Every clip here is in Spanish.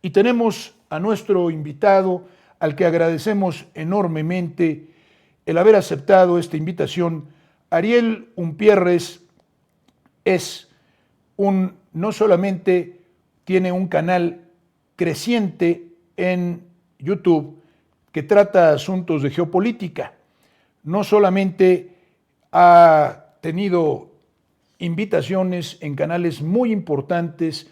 Y tenemos a nuestro invitado, al que agradecemos enormemente el haber aceptado esta invitación. Ariel Umpierres es no solamente tiene un canal creciente en YouTube que trata asuntos de geopolítica, no solamente ha tenido invitaciones en canales muy importantes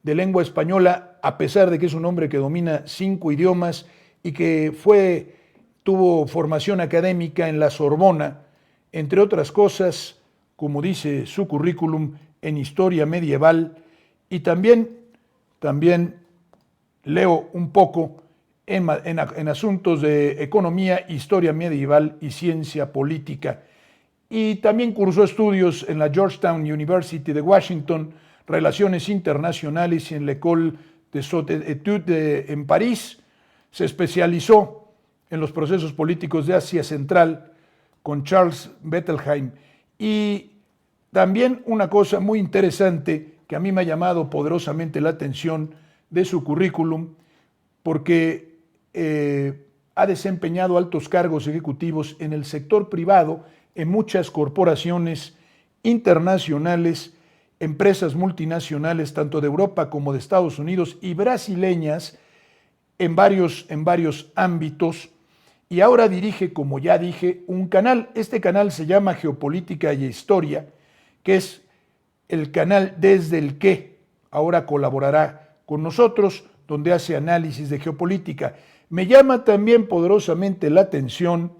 de lengua española, a pesar de que es un hombre que domina 5 idiomas y que tuvo formación académica en la Sorbona, entre otras cosas, como dice su currículum, en historia medieval, y también leo un poco en asuntos de economía, historia medieval y ciencia política. Y también cursó estudios en la Georgetown University de Washington, Relaciones Internacionales y en la École des Hautes Études en París. Se especializó en los procesos políticos de Asia Central con Charles Bettelheim. Y también una cosa muy interesante que a mí me ha llamado poderosamente la atención de su currículum, porque ha desempeñado altos cargos ejecutivos en el sector privado, en muchas corporaciones internacionales, empresas multinacionales, tanto de Europa como de Estados Unidos y brasileñas, en varios ámbitos. Y ahora dirige, como ya dije, un canal. Este canal se llama Geopolítica y Historia, que es el canal desde el que ahora colaborará con nosotros, donde hace análisis de geopolítica. Me llama también poderosamente la atención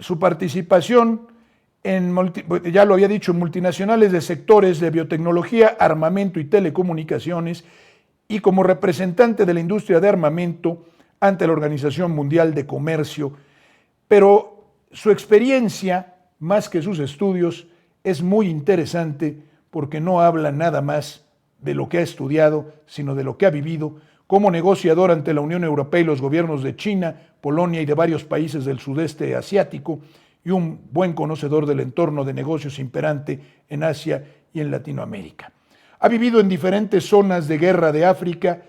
su participación ya lo había dicho, en multinacionales de sectores de biotecnología, armamento y telecomunicaciones, y como representante de la industria de armamento ante la Organización Mundial de Comercio. Pero su experiencia, más que sus estudios, es muy interesante porque no habla nada más de lo que ha estudiado, sino de lo que ha vivido como negociador ante la Unión Europea y los gobiernos de China, Polonia y de varios países del sudeste asiático, y un buen conocedor del entorno de negocios imperante en Asia y en Latinoamérica. Ha vivido en diferentes zonas de guerra de África,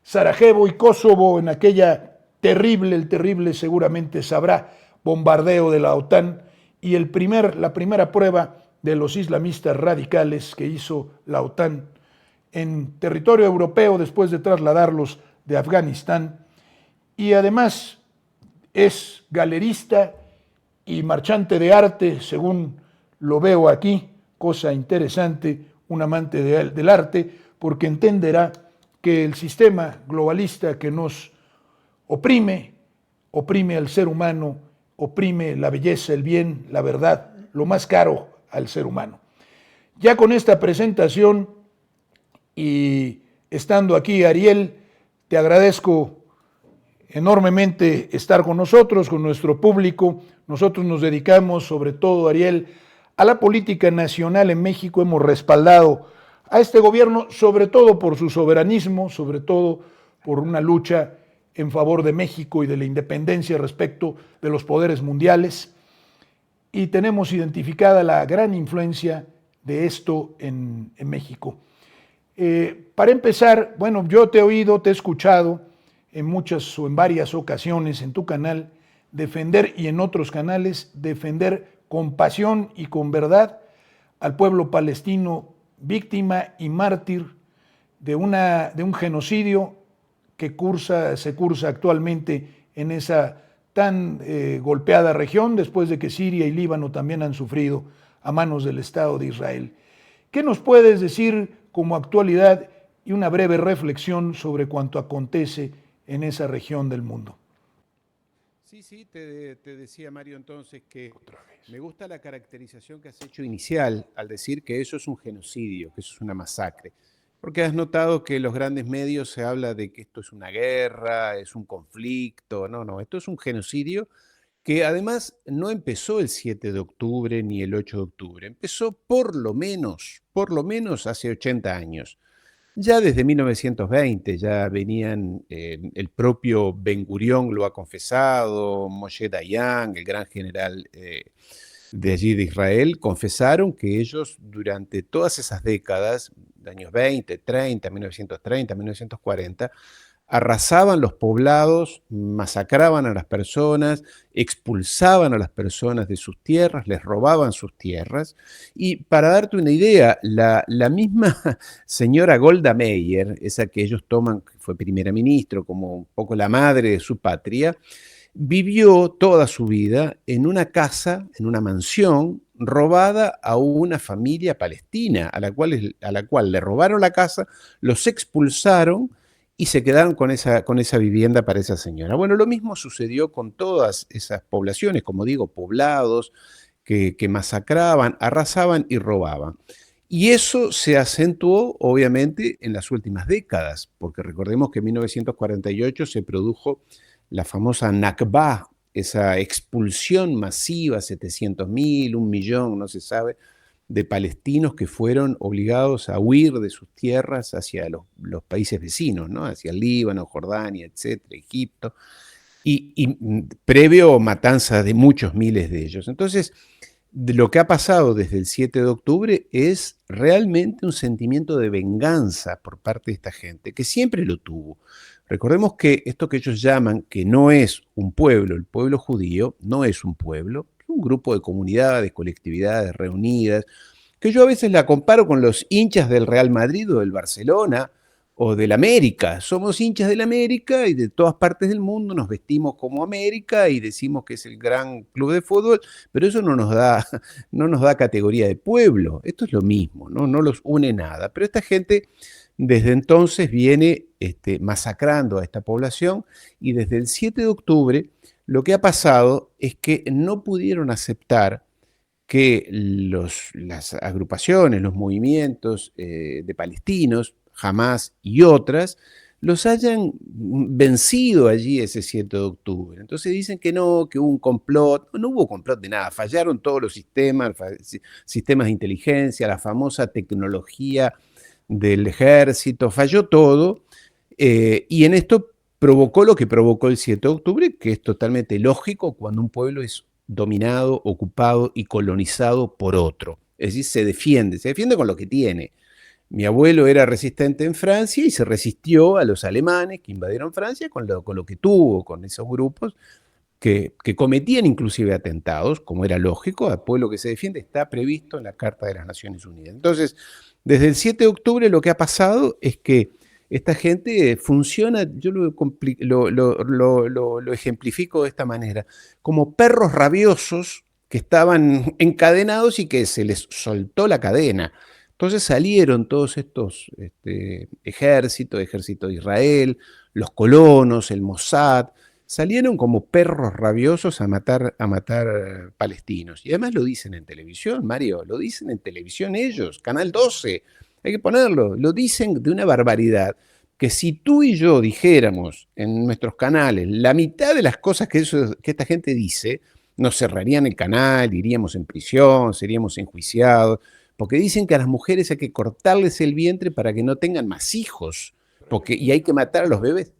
Sarajevo y Kosovo, en aquella el terrible seguramente sabrá, bombardeo de la OTAN, y la primera prueba de los islamistas radicales que hizo la OTAN en territorio europeo después de trasladarlos de Afganistán. Y además es galerista y marchante de arte, según lo veo aquí, cosa interesante, un amante del arte, porque entenderá que el sistema globalista que nos oprime al ser humano, oprime la belleza, el bien, la verdad, lo más caro al ser humano. Ya con esta presentación y estando aquí, Ariel, te agradezco enormemente estar con nosotros, con nuestro público. Nosotros nos dedicamos, sobre todo, Ariel, a la política nacional en México. Hemos respaldado a este gobierno, sobre todo por su soberanismo, sobre todo por una lucha en favor de México y de la independencia respecto de los poderes mundiales. Y tenemos identificada la gran influencia de esto en México. Para empezar, bueno, yo te he oído, te he escuchado en muchas o en varias ocasiones en tu canal defender, y en otros canales, defender con pasión y con verdad al pueblo palestino, víctima y mártir de un genocidio que se cursa actualmente en esa tan golpeada región, después de que Siria y Líbano también han sufrido a manos del Estado de Israel. ¿Qué nos puedes decir como actualidad y una breve reflexión sobre cuanto acontece en esa región del mundo? Sí, te decía, Mario, entonces que me gusta la caracterización que has hecho inicial al decir que eso es un genocidio, que eso es una masacre. Porque has notado que en los grandes medios se habla de que esto es una guerra, es un conflicto. No, esto es un genocidio que además no empezó el 7 de octubre ni el 8 de octubre. Empezó por lo menos hace 80 años. Ya desde 1920 ya venían, el propio Ben Gurión lo ha confesado, Moshe Dayan, el gran general de allí de Israel confesaron que ellos durante todas esas décadas, de años 20, 30, 1930, 1940, arrasaban los poblados, masacraban a las personas, expulsaban a las personas de sus tierras, les robaban sus tierras. Y para darte una idea, la misma señora Golda Meir, esa que ellos toman, que fue primera ministra, como un poco la madre de su patria, vivió toda su vida en una casa, en una mansión, robada a una familia palestina, a la cual le robaron la casa, los expulsaron y se quedaron con esa vivienda para esa señora. Bueno, lo mismo sucedió con todas esas poblaciones, como digo, poblados que masacraban, arrasaban y robaban. Y eso se acentuó, obviamente, en las últimas décadas, porque recordemos que en 1948 se produjo la famosa Nakba, esa expulsión masiva, 700.000, 1.000.000, no se sabe, de palestinos que fueron obligados a huir de sus tierras hacia los países vecinos, ¿no? Hacia el Líbano, Jordania, etcétera, Egipto, y previo matanza de muchos miles de ellos. Entonces, lo que ha pasado desde el 7 de octubre es realmente un sentimiento de venganza por parte de esta gente, que siempre lo tuvo. Recordemos que esto que ellos llaman, que no es un pueblo, el pueblo judío, no es un pueblo, es un grupo de comunidades, colectividades reunidas, que yo a veces la comparo con los hinchas del Real Madrid o del Barcelona o del América. Somos hinchas del América y de todas partes del mundo nos vestimos como América y decimos que es el gran club de fútbol, pero eso no nos da categoría de pueblo. Esto es lo mismo, ¿no? No los une nada. Pero esta gente desde entonces viene masacrando a esta población y desde el 7 de octubre lo que ha pasado es que no pudieron aceptar que las agrupaciones, los movimientos de palestinos, Hamas y otras, los hayan vencido allí ese 7 de octubre. Entonces dicen que no, que hubo un complot. No hubo complot de nada, fallaron todos los sistemas de inteligencia, la famosa tecnología del ejército, falló todo, y en esto provocó lo que provocó el 7 de octubre, que es totalmente lógico cuando un pueblo es dominado, ocupado y colonizado por otro. Es decir, se defiende con lo que tiene. Mi abuelo era resistente en Francia y se resistió a los alemanes que invadieron Francia con lo que tuvo, con esos grupos que cometían inclusive atentados, como era lógico. Al pueblo que se defiende está previsto en la Carta de las Naciones Unidas. Entonces, desde el 7 de octubre lo que ha pasado es que esta gente funciona, yo lo ejemplifico de esta manera, como perros rabiosos que estaban encadenados y que se les soltó la cadena. Entonces salieron todos estos ejército de Israel, los colonos, el Mossad, salieron como perros rabiosos a matar palestinos. Y además lo dicen en televisión, Mario, lo dicen en televisión ellos, Canal 12, hay que ponerlo, lo dicen de una barbaridad, que si tú y yo dijéramos en nuestros canales la mitad de las cosas que esta gente dice, nos cerrarían el canal, iríamos en prisión, seríamos enjuiciados, porque dicen que a las mujeres hay que cortarles el vientre para que no tengan más hijos, y hay que matar a los bebés.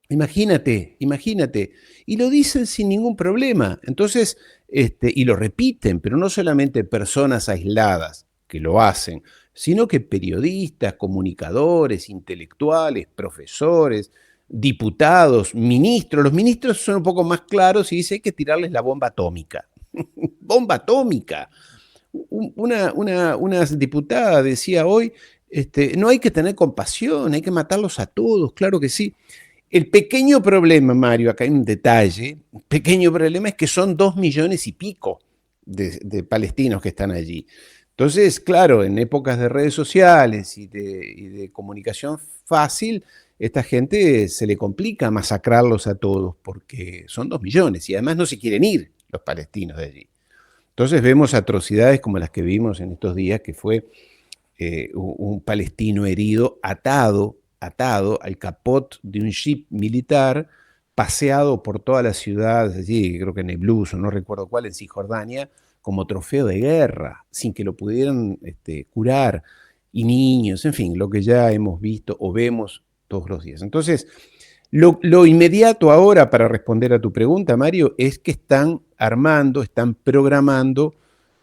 Imagínate, imagínate. Y lo dicen sin ningún problema. Entonces, y lo repiten, pero no solamente personas aisladas que lo hacen, sino que periodistas, comunicadores, intelectuales, profesores, diputados, ministros. Los ministros son un poco más claros y dicen que hay que tirarles la bomba atómica. ¡Bomba atómica! Una diputada decía hoy, no hay que tener compasión, hay que matarlos a todos, claro que sí. El pequeño problema, Mario, acá hay un detalle, el pequeño problema es que son 2 millones y pico de palestinos que están allí. Entonces, claro, en épocas de redes sociales y de comunicación fácil, esta gente se le complica masacrarlos a todos porque son 2 millones y además no se quieren ir los palestinos de allí. Entonces vemos atrocidades como las que vimos en estos días, que fue un palestino herido, atado al capot de un jeep militar, paseado por toda la ciudad, allí, creo que en Nablus o no recuerdo cuál, en Cisjordania, como trofeo de guerra, sin que lo pudieran curar, y niños, en fin, lo que ya hemos visto o vemos todos los días. Entonces, Lo inmediato ahora, para responder a tu pregunta, Mario, es que están armando, están programando,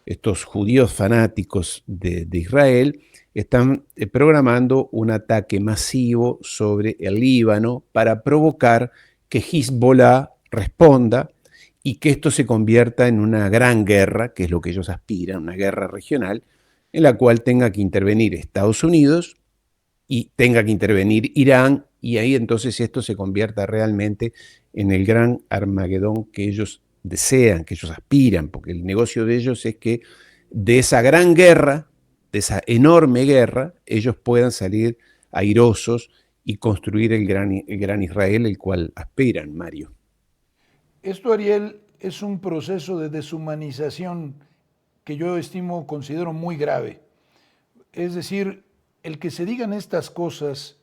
estos judíos fanáticos de Israel, están programando un ataque masivo sobre el Líbano para provocar que Hezbollah responda y que esto se convierta en una gran guerra, que es lo que ellos aspiran, una guerra regional, en la cual tenga que intervenir Estados Unidos y tenga que intervenir Irán, y ahí entonces esto se convierta realmente en el gran Armagedón que ellos desean, que ellos aspiran, porque el negocio de ellos es que de esa gran guerra, de esa enorme guerra, ellos puedan salir airosos y construir el gran Israel, el cual aspiran, Mario. Esto, Ariel, es un proceso de deshumanización que yo estimo, considero muy grave. Es decir, el que se digan estas cosas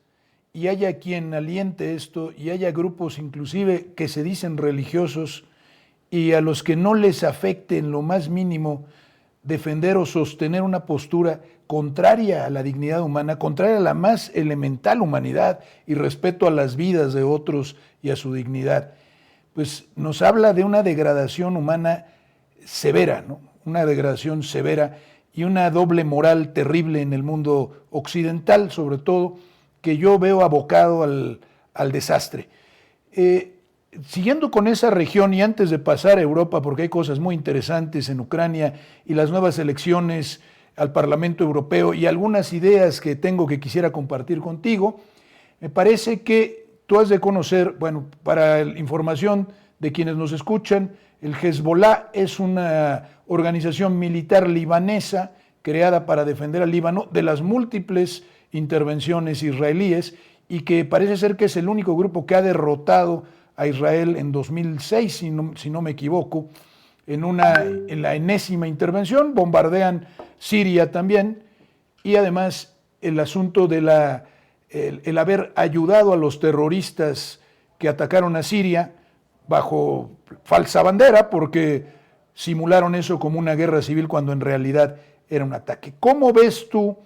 y haya quien aliente esto y haya grupos inclusive que se dicen religiosos y a los que no les afecte en lo más mínimo defender o sostener una postura contraria a la dignidad humana, contraria a la más elemental humanidad y respeto a las vidas de otros y a su dignidad, pues nos habla de una degradación humana severa, ¿no? Una degradación severa y una doble moral terrible en el mundo occidental, sobre todo, que yo veo abocado al desastre. Siguiendo con esa región y antes de pasar a Europa, porque hay cosas muy interesantes en Ucrania y las nuevas elecciones al Parlamento Europeo y algunas ideas que tengo que quisiera compartir contigo, me parece que tú has de conocer, bueno, para la información de quienes nos escuchan, el Hezbollah es una organización militar libanesa creada para defender al Líbano de las múltiples intervenciones israelíes y que parece ser que es el único grupo que ha derrotado a Israel en 2006, si no me equivoco, en la enésima intervención. Bombardean Siria también y además el asunto de el haber ayudado a los terroristas que atacaron a Siria bajo falsa bandera, porque simularon eso como una guerra civil cuando en realidad era un ataque. ¿Cómo ves tú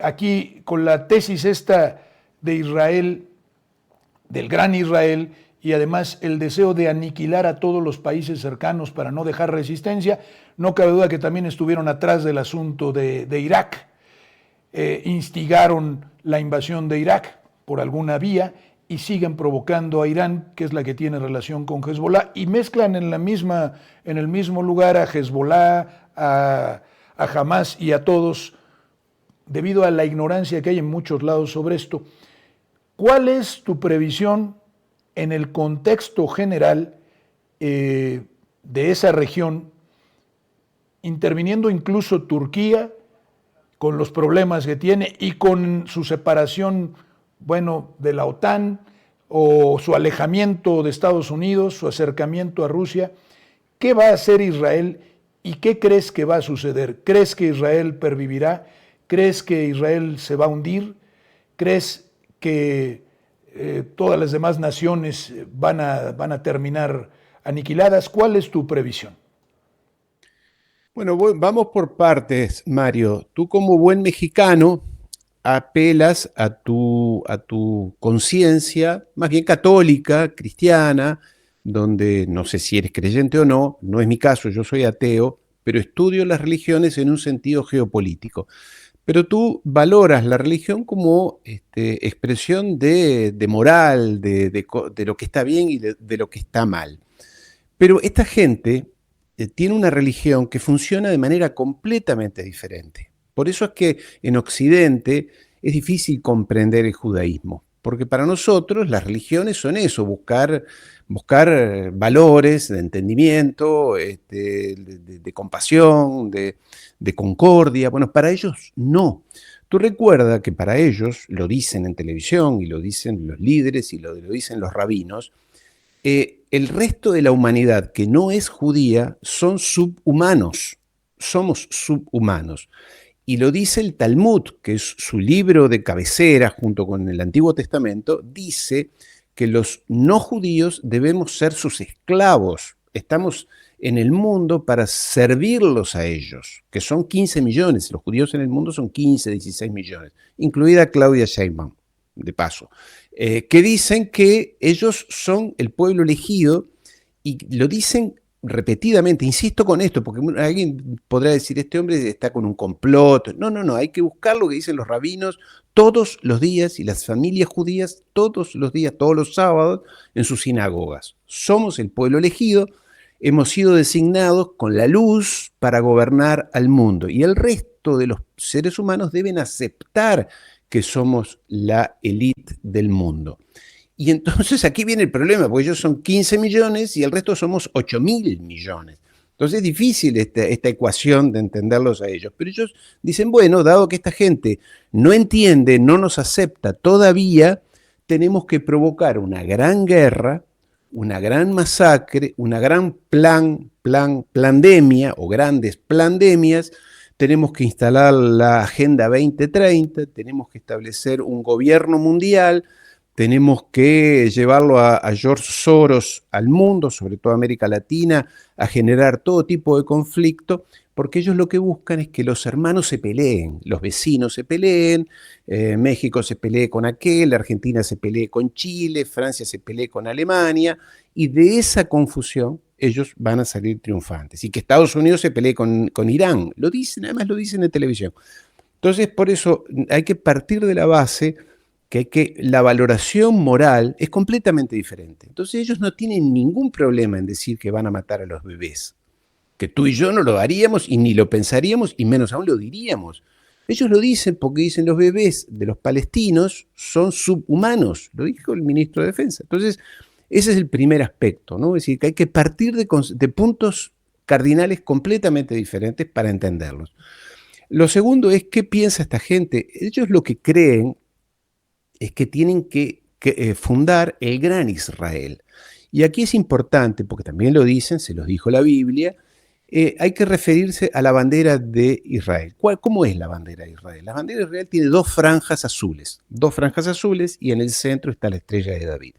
aquí con la tesis esta de Israel, del gran Israel, y además el deseo de aniquilar a todos los países cercanos para no dejar resistencia? No cabe duda que también estuvieron atrás del asunto de Irak, instigaron la invasión de Irak por alguna vía y siguen provocando a Irán, que es la que tiene relación con Hezbollah, y mezclan en el mismo lugar a Hezbollah, a Hamas y a todos, debido a la ignorancia que hay en muchos lados sobre esto. ¿Cuál es tu previsión en el contexto general de esa región, interviniendo incluso Turquía, con los problemas que tiene y con su separación, bueno, de la OTAN o su alejamiento de Estados Unidos, su acercamiento a Rusia? ¿Qué va a hacer Israel y qué crees que va a suceder? ¿Crees que Israel pervivirá? ¿Crees que Israel se va a hundir? ¿Crees que todas las demás naciones van a terminar aniquiladas? ¿Cuál es tu previsión? Bueno, vamos por partes, Mario. Tú como buen mexicano apelas a tu conciencia, más bien católica, cristiana, donde no sé si eres creyente o no, no es mi caso, yo soy ateo, pero estudio las religiones en un sentido geopolítico. Pero tú valoras la religión como expresión de moral, de lo que está bien y de lo que está mal. Pero esta gente tiene una religión que funciona de manera completamente diferente. Por eso es que en Occidente es difícil comprender el judaísmo, porque para nosotros las religiones son eso, buscar valores de entendimiento, de compasión, de concordia. Bueno, para ellos no. Tú recuerda que para ellos, lo dicen en televisión y lo dicen los líderes y lo dicen los rabinos, el resto de la humanidad que no es judía son subhumanos, somos subhumanos. Y lo dice el Talmud, que es su libro de cabecera junto con el Antiguo Testamento, dice que los no judíos debemos ser sus esclavos. Estamos en el mundo para servirlos a ellos, que son 15 millones. Los judíos en el mundo son 15, 16 millones, incluida Claudia Sheinbaum. de paso, que dicen que ellos son el pueblo elegido y lo dicen repetidamente. Insisto con esto, porque alguien podrá decir, este hombre está con un complot. No, no, no, hay que buscar lo que dicen los rabinos todos los días y las familias judías todos los días, todos los sábados, en sus sinagogas. Somos el pueblo elegido, hemos sido designados con la luz para gobernar al mundo y el resto de los seres humanos deben aceptar que somos la élite del mundo. Y entonces aquí viene el problema, porque ellos son 15 millones y el resto somos 8.000 millones. Entonces es difícil esta ecuación de entenderlos a ellos. Pero ellos dicen, bueno, dado que esta gente no entiende, no nos acepta todavía, tenemos que provocar una gran guerra, una gran masacre, una gran plandemia o grandes plandemias. Tenemos que instalar la Agenda 2030, tenemos que establecer un gobierno mundial, tenemos que llevarlo a George Soros al mundo, sobre todo a América Latina, a generar todo tipo de conflicto, porque ellos lo que buscan es que los hermanos se peleen, los vecinos se peleen, México se pelee con aquel, Argentina se pelee con Chile, Francia se pelee con Alemania, y de esa confusión ellos van a salir triunfantes. Y que Estados Unidos se pelee con Irán, lo dicen, además lo dicen en televisión. Entonces, por eso hay que partir de la base que la valoración moral es completamente diferente. Entonces ellos no tienen ningún problema en decir que van a matar a los bebés, que tú y yo no lo haríamos y ni lo pensaríamos y menos aún lo diríamos. Ellos lo dicen porque dicen los bebés de los palestinos son subhumanos, lo dijo el ministro de Defensa. Entonces ese es el primer aspecto, ¿no? Es decir, que hay que partir de puntos cardinales completamente diferentes para entenderlos. Lo segundo es qué piensa esta gente. Ellos lo que creen es que tienen que fundar el gran Israel. Y aquí es importante, porque también lo dicen, se los dijo la Biblia, hay que referirse a la bandera de Israel. ¿Cómo es la bandera de Israel? La bandera de Israel tiene dos franjas azules y en el centro está la estrella de David.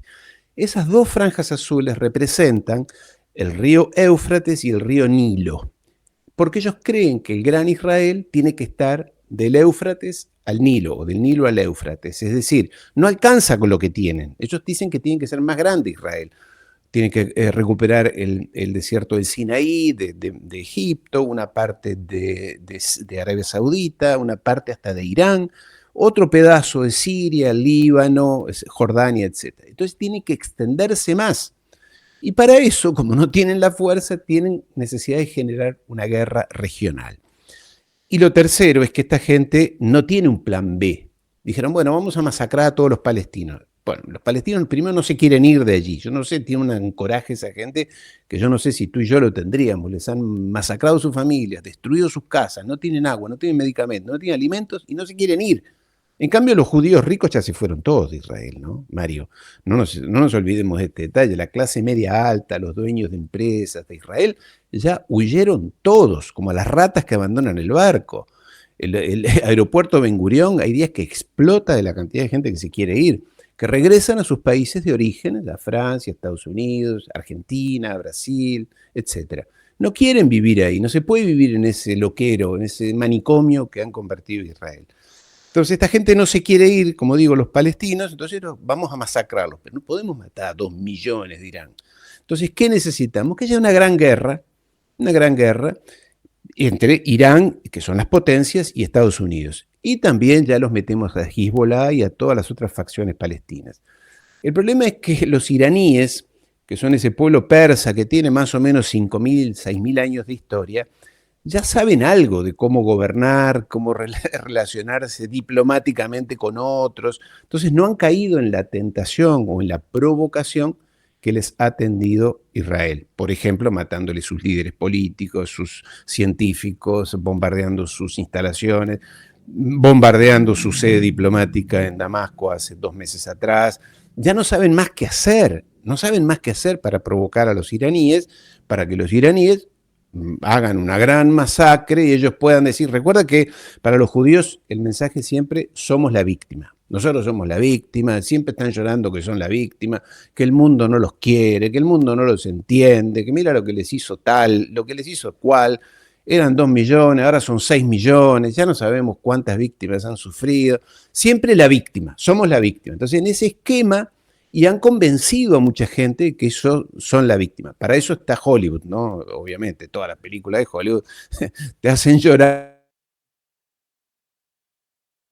Esas dos franjas azules representan el río Éufrates y el río Nilo, porque ellos creen que el gran Israel tiene que estar del Éufrates al Nilo, o del Nilo al Éufrates. Es decir, no alcanza con lo que tienen. Ellos dicen que tienen que ser más grande Israel. Tienen que recuperar el desierto del Sinaí, de Egipto, una parte de Arabia Saudita, una parte hasta de Irán, otro pedazo de Siria, Líbano, Jordania, etc. Entonces tienen que extenderse más. Y para eso, como no tienen la fuerza, tienen necesidad de generar una guerra regional. Y lo tercero es que esta gente no tiene un plan B. Dijeron, bueno, vamos a masacrar a todos los palestinos. Bueno, los palestinos primero no se quieren ir de allí. Yo no sé, tiene un coraje esa gente que yo no sé si tú y yo lo tendríamos. Les han masacrado sus familias, destruido sus casas, no tienen agua, no tienen medicamentos, no tienen alimentos y no se quieren ir. En cambio, los judíos ricos ya se fueron todos de Israel, ¿no, Mario? No nos olvidemos de este detalle. La clase media alta, los dueños de empresas de Israel, ya huyeron todos, como las ratas que abandonan el barco. El aeropuerto Ben Gurión, hay días que explota de la cantidad de gente que se quiere ir, que regresan a sus países de origen, a Francia, Estados Unidos, Argentina, Brasil, etc. No quieren vivir ahí, no se puede vivir en ese loquero, en ese manicomio que han convertido Israel. Entonces esta gente no se quiere ir, como digo, los palestinos, entonces vamos a masacrarlos, pero no podemos matar a 2 millones, dirán. Entonces, ¿qué necesitamos? Que haya una gran guerra entre Irán, que son las potencias, y Estados Unidos. Y también ya los metemos a Hezbollah y a todas las otras facciones palestinas. El problema es que los iraníes, que son ese pueblo persa que tiene más o menos 5.000, 6.000 años de historia, ya saben algo de cómo gobernar, cómo relacionarse diplomáticamente con otros. Entonces no han caído en la tentación o en la provocación que les ha tendido Israel. Por ejemplo, matándole sus líderes políticos, sus científicos, bombardeando sus instalaciones, bombardeando su sede diplomática en Damasco hace 2 meses atrás. Ya no saben más qué hacer, no saben más qué hacer para provocar a los iraníes, para que los iraníes hagan una gran masacre y ellos puedan decir, recuerda que para los judíos el mensaje siempre somos la víctima. Nosotros somos la víctima, siempre están llorando que son la víctima, que el mundo no los quiere, que el mundo no los entiende, que mira lo que les hizo tal, lo que les hizo cual. eran 2 millones, ahora son 6 millones, ya no sabemos cuántas víctimas han sufrido. Siempre la víctima, somos la víctima. Entonces, en ese esquema, y han convencido a mucha gente que son la víctima. Para eso está Hollywood, ¿no? Obviamente, todas las películas de Hollywood te hacen llorar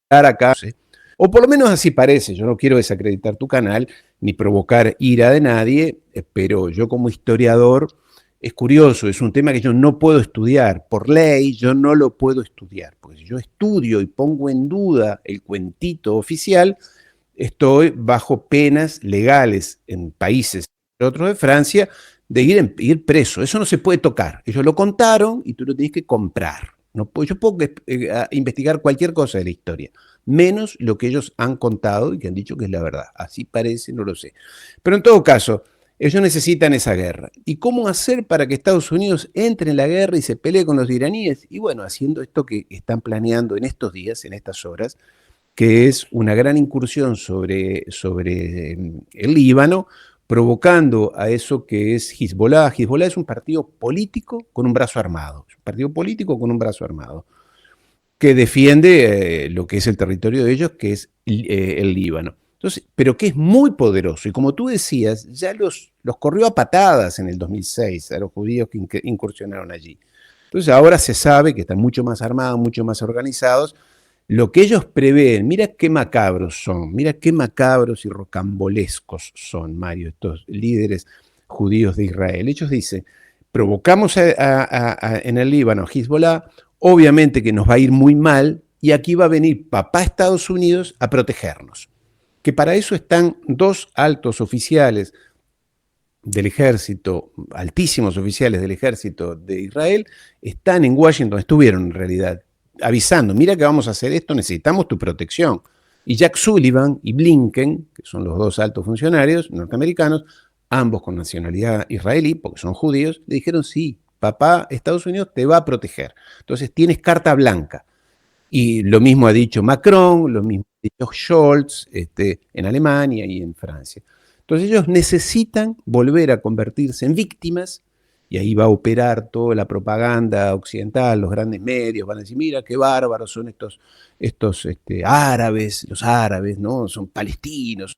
acá. O por lo menos así parece. Yo no quiero desacreditar tu canal ni provocar ira de nadie, pero yo como historiador, es curioso, es un tema que yo no puedo estudiar. Por ley, yo no lo puedo estudiar. Porque si yo estudio y pongo en duda el cuentito oficial, estoy bajo penas legales en países, otros de Francia, de ir preso. Eso no se puede tocar. Ellos lo contaron y tú lo tienes que comprar. No puedo, yo puedo investigar cualquier cosa de la historia, menos lo que ellos han contado y que han dicho que es la verdad. Así parece, no lo sé. Pero en todo caso, ellos necesitan esa guerra. ¿Y cómo hacer para que Estados Unidos entre en la guerra y se pelee con los iraníes? Y bueno, haciendo esto que están planeando en estos días, en estas horas, que es una gran incursión sobre el Líbano, provocando a eso que es Hezbollah. Hezbollah es un partido político con un brazo armado. Es un partido político con un brazo armado que defiende lo que es el territorio de ellos, que es el Líbano. Entonces, pero que es muy poderoso. Y como tú decías, ya los corrió a patadas en el 2006 a los judíos que incursionaron allí. Entonces ahora se sabe que están mucho más armados, mucho más organizados. Lo que ellos prevén, mira qué macabros son, mira qué macabros y rocambolescos son, Mario, estos líderes judíos de Israel. Ellos dicen, provocamos en el Líbano a Hezbollah, obviamente que nos va a ir muy mal, y aquí va a venir papá Estados Unidos a protegernos. Que para eso están 2 altos oficiales del ejército, altísimos oficiales del ejército de Israel, están en Washington, estuvieron en realidad, avisando, mira que vamos a hacer esto, necesitamos tu protección. Y Jack Sullivan y Blinken, que son los 2 altos funcionarios norteamericanos, ambos con nacionalidad israelí, porque son judíos, le dijeron, sí, papá, Estados Unidos te va a proteger. Entonces tienes carta blanca. Y lo mismo ha dicho Macron, lo mismo ha dicho Scholz en Alemania y en Francia. Entonces ellos necesitan volver a convertirse en víctimas, y ahí va a operar toda la propaganda occidental, los grandes medios van a decir, mira qué bárbaros son estos árabes, los árabes, ¿no? Son palestinos.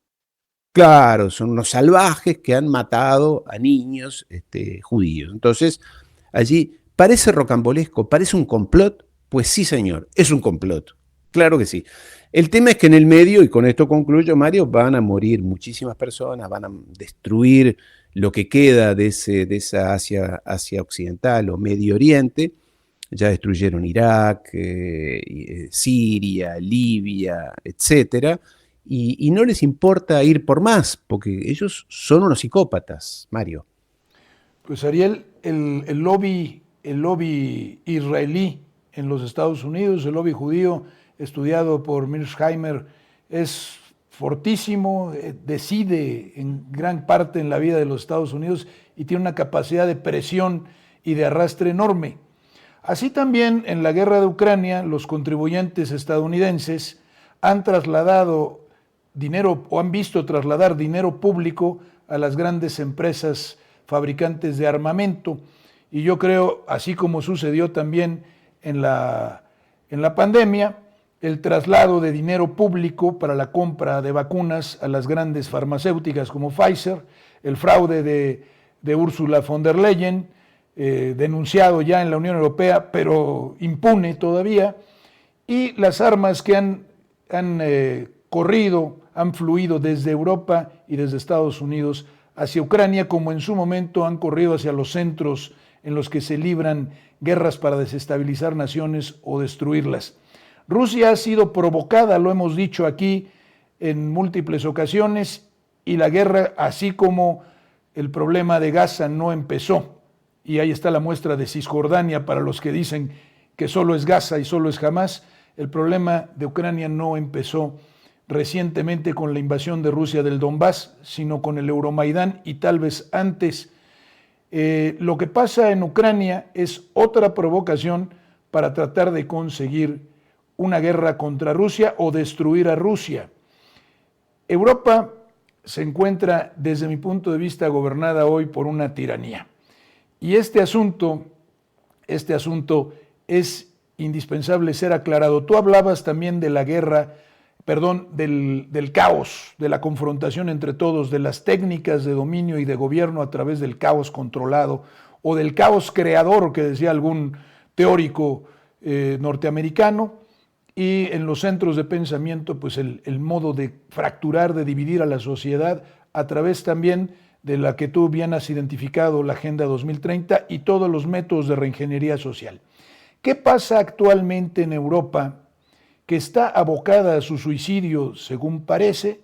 Claro, son unos salvajes que han matado a niños judíos. Entonces, allí parece rocambolesco, parece un complot. Pues sí, señor, es un complot. Claro que sí. El tema es que en el medio, y con esto concluyo, Mario, van a morir muchísimas personas, van a destruir lo que queda de esa Asia occidental o Medio Oriente. Ya destruyeron Irak, Siria, Libia, etcétera. Y no les importa ir por más, porque ellos son unos psicópatas, Mario. Pues Ariel, el lobby israelí en los Estados Unidos, el lobby judío estudiado por Mearsheimer, es fortísimo, decide en gran parte en la vida de los Estados Unidos y tiene una capacidad de presión y de arrastre enorme. Así también en la guerra de Ucrania, los contribuyentes estadounidenses han trasladado dinero o han visto trasladar dinero público a las grandes empresas fabricantes de armamento. Y yo creo, así como sucedió también en la pandemia, el traslado de dinero público para la compra de vacunas a las grandes farmacéuticas como Pfizer, el fraude de Ursula von der Leyen, denunciado ya en la Unión Europea, pero impune todavía, y las armas que han corrido, han fluido desde Europa y desde Estados Unidos hacia Ucrania, como en su momento han corrido hacia los centros en los que se libran guerras para desestabilizar naciones o destruirlas. Rusia ha sido provocada, lo hemos dicho aquí en múltiples ocasiones, y la guerra, así como el problema de Gaza, no empezó. Y ahí está la muestra de Cisjordania para los que dicen que solo es Gaza y solo es Hamás. El problema de Ucrania no empezó recientemente con la invasión de Rusia del Donbass, sino con el Euromaidán y tal vez antes. Lo que pasa en Ucrania es otra provocación para tratar de conseguir una guerra contra Rusia o destruir a Rusia. Europa se encuentra, desde mi punto de vista, gobernada hoy por una tiranía. Y este asunto este asunto es indispensable ser aclarado. Tú hablabas también de la guerra, perdón, del caos, de la confrontación entre todos, de las técnicas de dominio y de gobierno a través del caos controlado o del caos creador, que decía algún teórico norteamericano, y en los centros de pensamiento, pues el modo de fracturar, de dividir a la sociedad a través también de la que tú bien has identificado, la Agenda 2030 y todos los métodos de reingeniería social. ¿Qué pasa actualmente en Europa, que está abocada a su suicidio, según parece,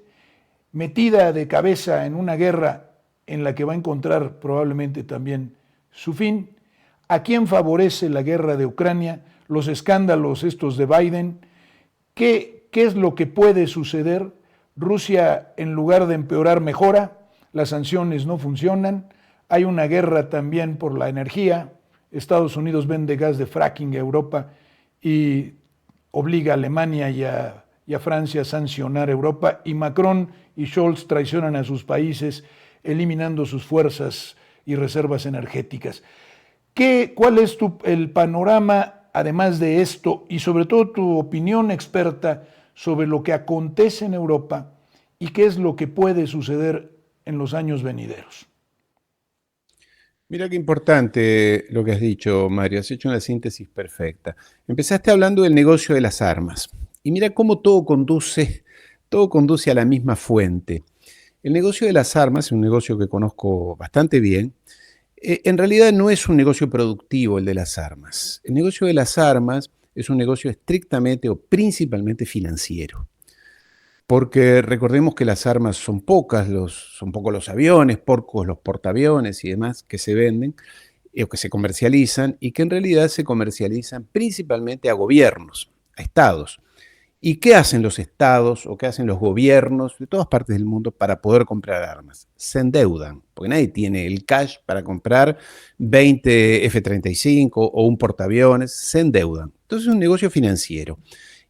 metida de cabeza en una guerra en la que va a encontrar probablemente también su fin? ¿A quién favorece la guerra de Ucrania? Los escándalos estos de Biden. ¿Qué es lo que puede suceder? Rusia, en lugar de empeorar, mejora. Las sanciones no funcionan. Hay una guerra también por la energía. Estados Unidos vende gas de fracking a Europa y obliga a Alemania y a Francia a sancionar a Europa. Y Macron y Scholz traicionan a sus países, eliminando sus fuerzas y reservas energéticas. ¿Cuál es el panorama, además de esto, y sobre todo tu opinión experta sobre lo que acontece en Europa y qué es lo que puede suceder en los años venideros? Mira qué importante lo que has dicho, Mario. Has hecho una síntesis perfecta. Empezaste hablando del negocio de las armas. Y mira cómo todo conduce a la misma fuente. El negocio de las armas es un negocio que conozco bastante bien. En realidad no es un negocio productivo el de las armas. El negocio de las armas es un negocio estrictamente o principalmente financiero. Porque recordemos que las armas son pocas, son pocos los aviones, pocos los portaaviones y demás que se venden o que se comercializan y que en realidad se comercializan principalmente a gobiernos, a estados. ¿Y qué hacen los estados o qué hacen los gobiernos de todas partes del mundo para poder comprar armas? Se endeudan, porque nadie tiene el cash para comprar 20 F-35 o un portaaviones, se endeudan. Entonces es un negocio financiero.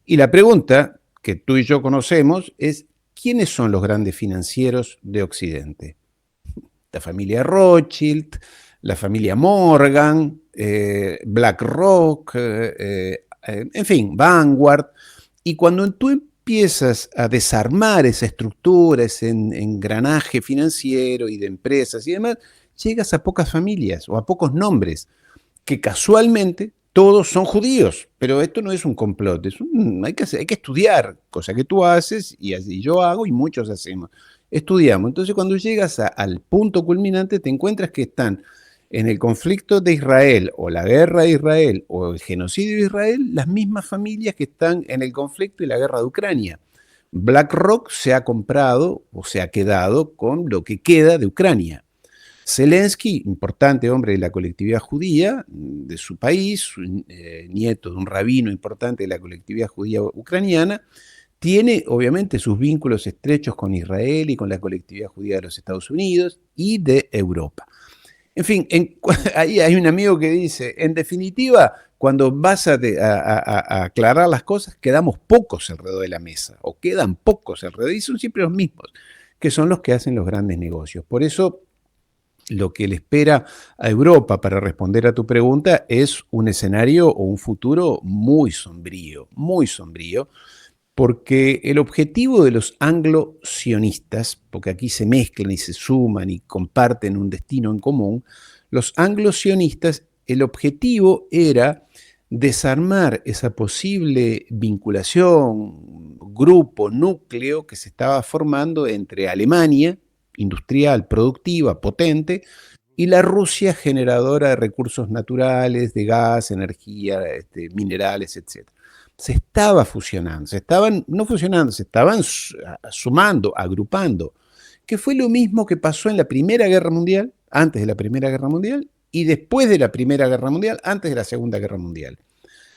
Y la pregunta que tú y yo conocemos es, ¿quiénes son los grandes financieros de Occidente? La familia Rothschild, la familia Morgan, BlackRock, en fin, Vanguard. Y cuando tú empiezas a desarmar esa estructura, ese engranaje financiero y de empresas y demás, llegas a pocas familias o a pocos nombres, que casualmente todos son judíos. Pero esto no es un complot, hay que estudiar, cosa que tú haces y yo hago y muchos hacemos. Estudiamos. Entonces cuando llegas al punto culminante te encuentras que están en el conflicto de Israel o la guerra de Israel o el genocidio de Israel, las mismas familias que están en el conflicto y la guerra de Ucrania. BlackRock se ha comprado o se ha quedado con lo que queda de Ucrania. Zelensky, importante hombre de la colectividad judía de su país, nieto de un rabino importante de la colectividad judía ucraniana, tiene obviamente sus vínculos estrechos con Israel y con la colectividad judía de los Estados Unidos y de Europa. En fin, ahí hay un amigo que dice, en definitiva, cuando vas a aclarar las cosas, quedamos pocos alrededor de la mesa, o quedan pocos alrededor, y son siempre los mismos, que son los que hacen los grandes negocios. Por eso, lo que le espera a Europa, para responder a tu pregunta, es un escenario o un futuro muy sombrío, porque el objetivo de los anglo-sionistas, porque aquí se mezclan y se suman y comparten un destino en común, los anglo-sionistas, el objetivo era desarmar esa posible vinculación, grupo, núcleo que se estaba formando entre Alemania, industrial, productiva, potente, y la Rusia generadora de recursos naturales, de gas, energía, minerales, etc. Se estaba fusionando, se estaban sumando, agrupando, que fue lo mismo que pasó en la Primera Guerra Mundial, antes de la Primera Guerra Mundial, y después de la Primera Guerra Mundial, antes de la Segunda Guerra Mundial.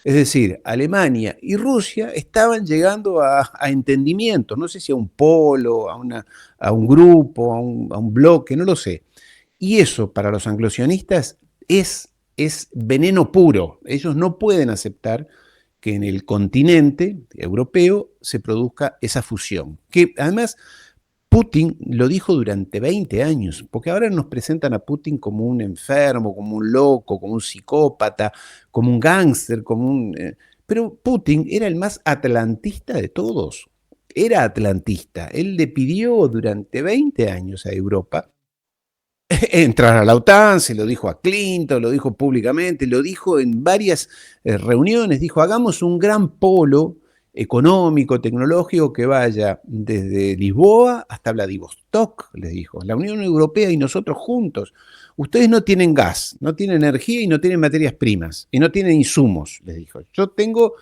Es decir, Alemania y Rusia estaban llegando a entendimientos, no sé si a un polo, a un grupo, a un bloque, no lo sé. Y eso para los anglosionistas es veneno puro. Ellos no pueden aceptar que en el continente europeo se produzca esa fusión, que además Putin lo dijo durante 20 años, porque ahora nos presentan a Putin como un enfermo, como un loco, como un psicópata, como un gángster, pero Putin era el más atlantista de todos. Era atlantista. Él le pidió durante 20 años a Europa entrar a la OTAN, se lo dijo a Clinton, lo dijo públicamente, lo dijo en varias reuniones, dijo, hagamos un gran polo económico, tecnológico que vaya desde Lisboa hasta Vladivostok, les dijo, la Unión Europea y nosotros juntos. Ustedes no tienen gas, no tienen energía y no tienen materias primas, y no tienen insumos, les dijo. Yo tengo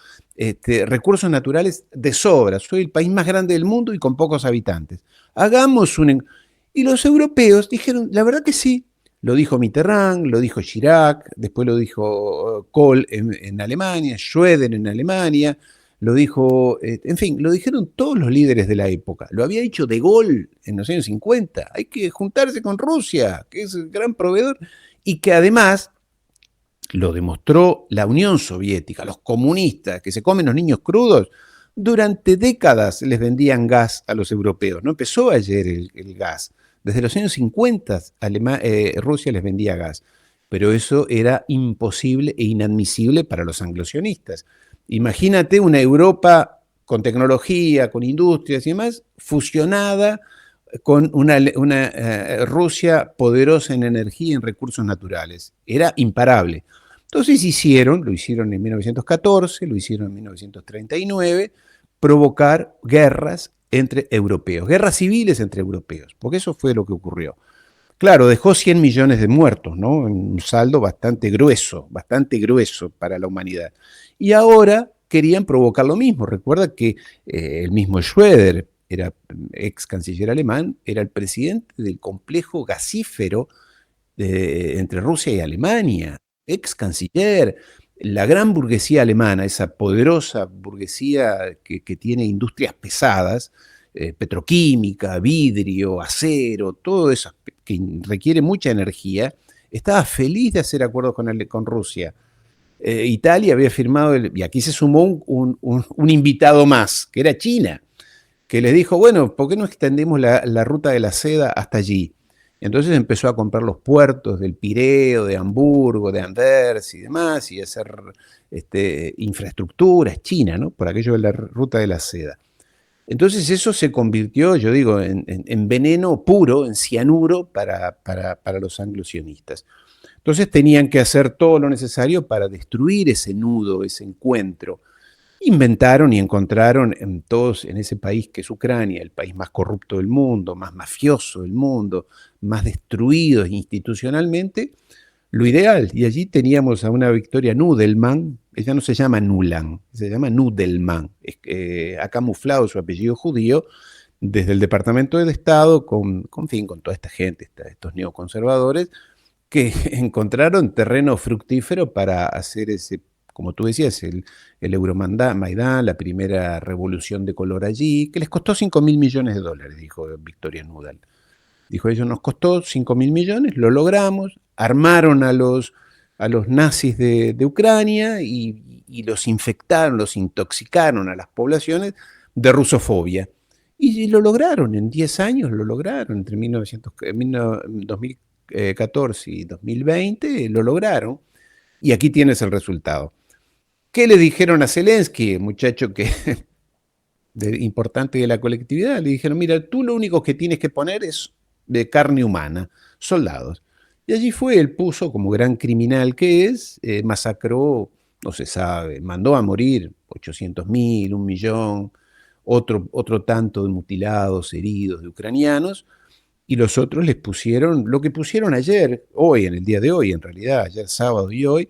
recursos naturales de sobra, soy el país más grande del mundo y con pocos habitantes. Hagamos un... Y los europeos dijeron, la verdad que sí. Lo dijo Mitterrand, lo dijo Chirac, después lo dijo Kohl en Alemania, Schröder en Alemania, lo dijo, en fin, lo dijeron todos los líderes de la época. Lo había dicho De Gaulle en los años 50. Hay que juntarse con Rusia, que es el gran proveedor, y que además lo demostró la Unión Soviética, los comunistas que se comen los niños crudos. Durante décadas les vendían gas a los europeos. No empezó ayer el gas. Desde los años 50 Rusia les vendía gas. Pero eso era imposible e inadmisible para los anglosionistas. Imagínate una Europa con tecnología, con industrias y demás, fusionada con una Rusia poderosa en energía y en recursos naturales. Era imparable. Entonces lo hicieron en 1914, lo hicieron en 1939, provocar guerras entre europeos, guerras civiles entre europeos, porque eso fue lo que ocurrió. Claro, dejó 100 millones de muertos, ¿no? Un saldo bastante grueso para la humanidad. Y ahora querían provocar lo mismo. Recuerda que el mismo Schröder, era ex canciller alemán, era el presidente del complejo gasífero entre Rusia y Alemania, ex canciller. La gran burguesía alemana, esa poderosa burguesía que tiene industrias pesadas, petroquímica, vidrio, acero, todo eso que requiere mucha energía, estaba feliz de hacer acuerdos con Rusia. Italia había firmado, y aquí se sumó un invitado más, que era China, que les dijo, bueno, ¿por qué no extendemos la ruta de la seda hasta allí? Entonces empezó a comprar los puertos del Pireo, de Hamburgo, de Anvers y demás, y hacer infraestructuras, China, ¿no? Por aquello de la ruta de la seda. Entonces eso se convirtió, yo digo, en veneno puro, en cianuro para los anglosionistas. Entonces tenían que hacer todo lo necesario para destruir ese nudo, ese encuentro. Inventaron y encontraron en ese país que es Ucrania, el país más corrupto del mundo, más mafioso del mundo, más destruido institucionalmente, lo ideal. Y allí teníamos a una Victoria Nudelman, ella no se llama Nuland, se llama Nudelman, ha camuflado su apellido judío desde el Departamento de Estado con toda esta gente, estos neoconservadores, que encontraron terreno fructífero para hacer ese, como tú decías, el Euromaidán, la primera revolución de color allí, que les costó 5.000 millones de dólares, dijo Victoria Nuland. Dijo, ellos nos costó 5.000 millones, lo logramos, armaron a los nazis de Ucrania y los infectaron, los intoxicaron a las poblaciones de rusofobia. Y lo lograron, en 10 años lo lograron, entre 2014 y 2020 lo lograron. Y aquí tienes el resultado. ¿Qué le dijeron a Zelensky, muchacho importante de la colectividad? Le dijeron, mira, tú lo único que tienes que poner es de carne humana, soldados. Y allí fue, él puso como gran criminal que es, masacró, no se sabe, mandó a morir 800.000, 1.000.000, otro tanto de mutilados, heridos, de ucranianos, y los otros les pusieron lo que pusieron ayer, hoy, en el día de hoy, en realidad, ayer sábado y hoy,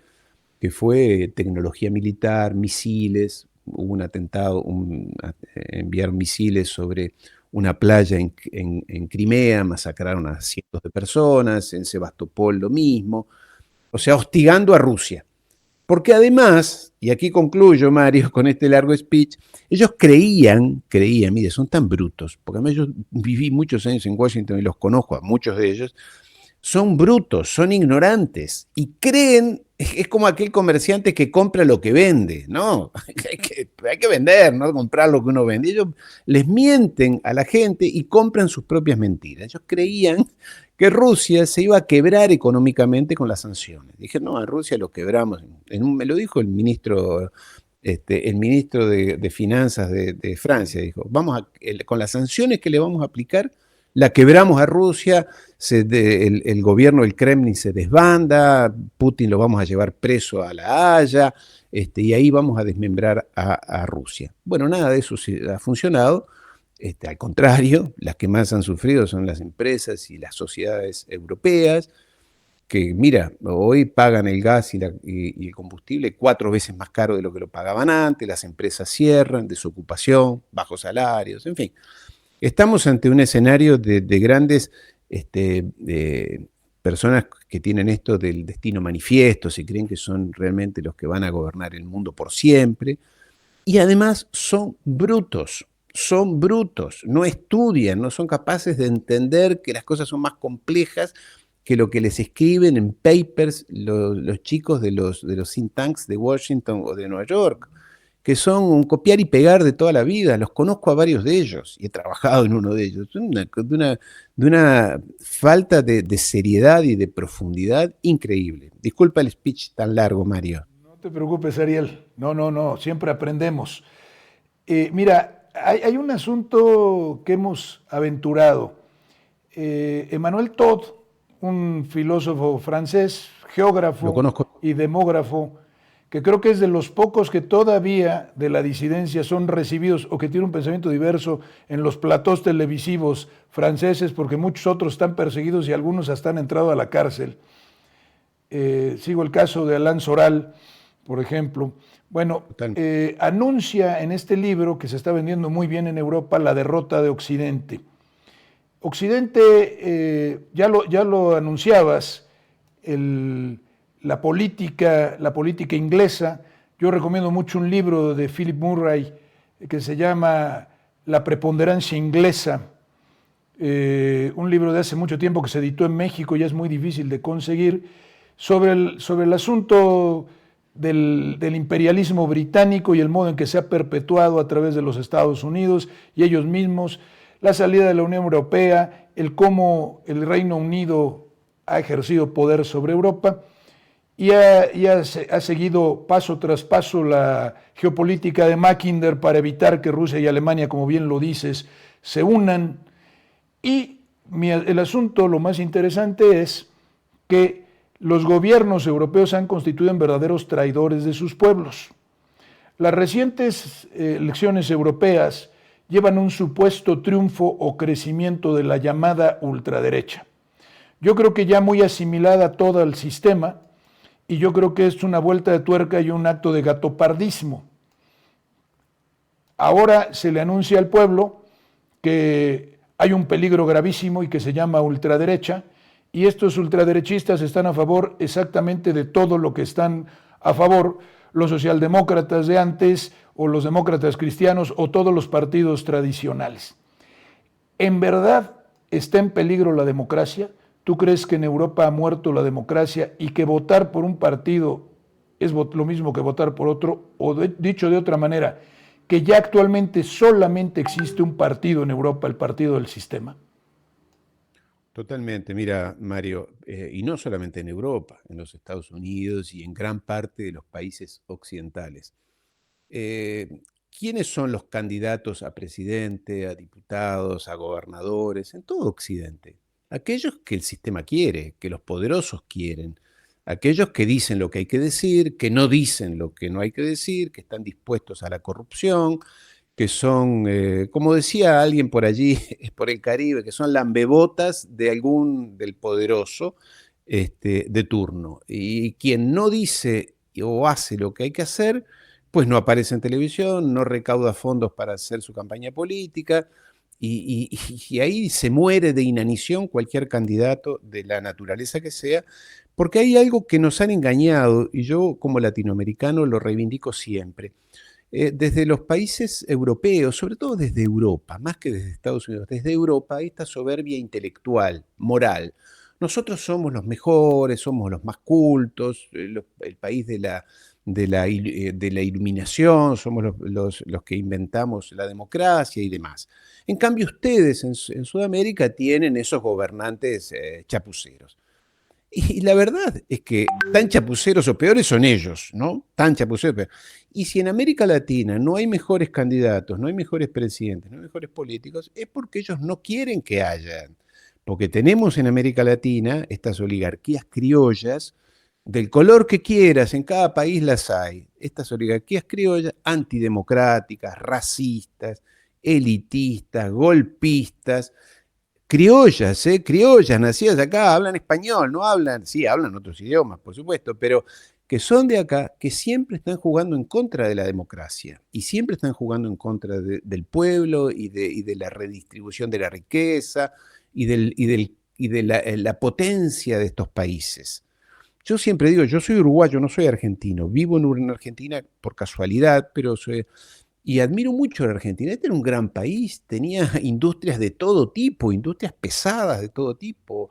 que fue tecnología militar, misiles, hubo un atentado, enviaron misiles sobre una playa en Crimea, masacraron a cientos de personas, en Sebastopol lo mismo, o sea, hostigando a Rusia. Porque además, y aquí concluyo, Mario, con este largo speech, ellos creían, mire, son tan brutos, porque además yo viví muchos años en Washington y los conozco a muchos de ellos, son brutos, son ignorantes y creen, es como aquel comerciante que compra lo que vende, ¿no? Hay que vender, no comprar lo que uno vende. Ellos les mienten a la gente y compran sus propias mentiras. Ellos creían que Rusia se iba a quebrar económicamente con las sanciones. Dije, no, a Rusia lo quebramos. Me lo dijo el ministro de Finanzas de Francia, dijo, con las sanciones que le vamos a aplicar, la quebramos a Rusia, el gobierno del Kremlin se desbanda, Putin lo vamos a llevar preso a La Haya, y ahí vamos a desmembrar a Rusia. Bueno, nada de eso ha funcionado. Al contrario, las que más han sufrido son las empresas y las sociedades europeas, que mira, hoy pagan el gas y el combustible 4 veces más caro de lo que lo pagaban antes, las empresas cierran, desocupación, bajos salarios, en fin. Estamos ante un escenario de grandes personas que tienen esto del destino manifiesto, se creen que son realmente los que van a gobernar el mundo por siempre, y además son brutos, no estudian, no son capaces de entender que las cosas son más complejas que lo que les escriben en papers los chicos de los think tanks de Washington o de Nueva York, que son un copiar y pegar de toda la vida. Los conozco a varios de ellos y he trabajado en uno de ellos. De una falta de seriedad y de profundidad increíble. Disculpa el speech tan largo, Mario. No te preocupes, Ariel. No, siempre aprendemos. Mira, hay un asunto que hemos aventurado. Emmanuel Todd, un filósofo francés, geógrafo y demógrafo, que creo que es de los pocos que todavía de la disidencia son recibidos o que tiene un pensamiento diverso en los platós televisivos franceses, porque muchos otros están perseguidos y algunos hasta han entrado a la cárcel. Sigo el caso de Alain Soral, por ejemplo. Bueno, anuncia en este libro, que se está vendiendo muy bien en Europa, la derrota de Occidente. Occidente, ya lo anunciabas, la política inglesa. Yo recomiendo mucho un libro de Philip Murray que se llama La preponderancia inglesa, un libro de hace mucho tiempo que se editó en México, ya es muy difícil de conseguir, sobre el asunto del imperialismo británico y el modo en que se ha perpetuado a través de los Estados Unidos y ellos mismos, la salida de la Unión Europea, el cómo el Reino Unido ha ejercido poder sobre Europa y ha seguido paso tras paso la geopolítica de Mackinder para evitar que Rusia y Alemania, como bien lo dices, se unan. Y el asunto, lo más interesante es que los gobiernos europeos se han constituido en verdaderos traidores de sus pueblos. Las recientes elecciones europeas llevan un supuesto triunfo o crecimiento de la llamada ultraderecha. Yo creo que ya muy asimilada todo el sistema, y yo creo que es una vuelta de tuerca y un acto de gatopardismo. Ahora se le anuncia al pueblo que hay un peligro gravísimo y que se llama ultraderecha, y estos ultraderechistas están a favor exactamente de todo lo que están a favor los socialdemócratas de antes, o los demócratas cristianos, o todos los partidos tradicionales. ¿En verdad está en peligro la democracia? ¿Tú crees que en Europa ha muerto la democracia y que votar por un partido es lo mismo que votar por otro? O dicho de otra manera, que ya actualmente solamente existe un partido en Europa, el partido del sistema. Totalmente, mira, Mario, y no solamente en Europa, en los Estados Unidos y en gran parte de los países occidentales. ¿Quiénes son los candidatos a presidente, a diputados, a gobernadores en todo Occidente? Aquellos que el sistema quiere, que los poderosos quieren, aquellos que dicen lo que hay que decir, que no dicen lo que no hay que decir, que están dispuestos a la corrupción, que son, como decía alguien por allí, por el Caribe, que son lambebotas del poderoso de turno. Y quien no dice o hace lo que hay que hacer, pues no aparece en televisión, no recauda fondos para hacer su campaña política, y ahí se muere de inanición cualquier candidato de la naturaleza que sea, porque hay algo que nos han engañado, y yo como latinoamericano lo reivindico siempre. Desde los países europeos, sobre todo desde Europa, más que desde Estados Unidos, desde Europa hay esta soberbia intelectual, moral. nosotros somos los mejores, somos los más cultos, el país de la iluminación, somos los que inventamos la democracia y demás. En cambio, ustedes en Sudamérica tienen esos gobernantes chapuceros. Y la verdad es que tan chapuceros o peores son ellos, ¿no? Tan chapuceros o peores. Y si en América Latina no hay mejores candidatos, no hay mejores presidentes, no hay mejores políticos, es porque ellos no quieren que hayan. Porque tenemos en América Latina estas oligarquías criollas, del color que quieras, en cada país las hay. Estas oligarquías criollas antidemocráticas, racistas, elitistas, golpistas, criollas, criollas, nacidas acá, hablan español, no hablan, sí, hablan otros idiomas, por supuesto, pero que son de acá, que siempre están jugando en contra de la democracia y siempre están jugando en contra del pueblo y de la redistribución de la riqueza y de la potencia de estos países. Yo siempre digo, yo soy uruguayo, no soy argentino, vivo en Argentina por casualidad, pero y admiro mucho a la Argentina. Este era un gran país, tenía industrias de todo tipo, industrias pesadas de todo tipo,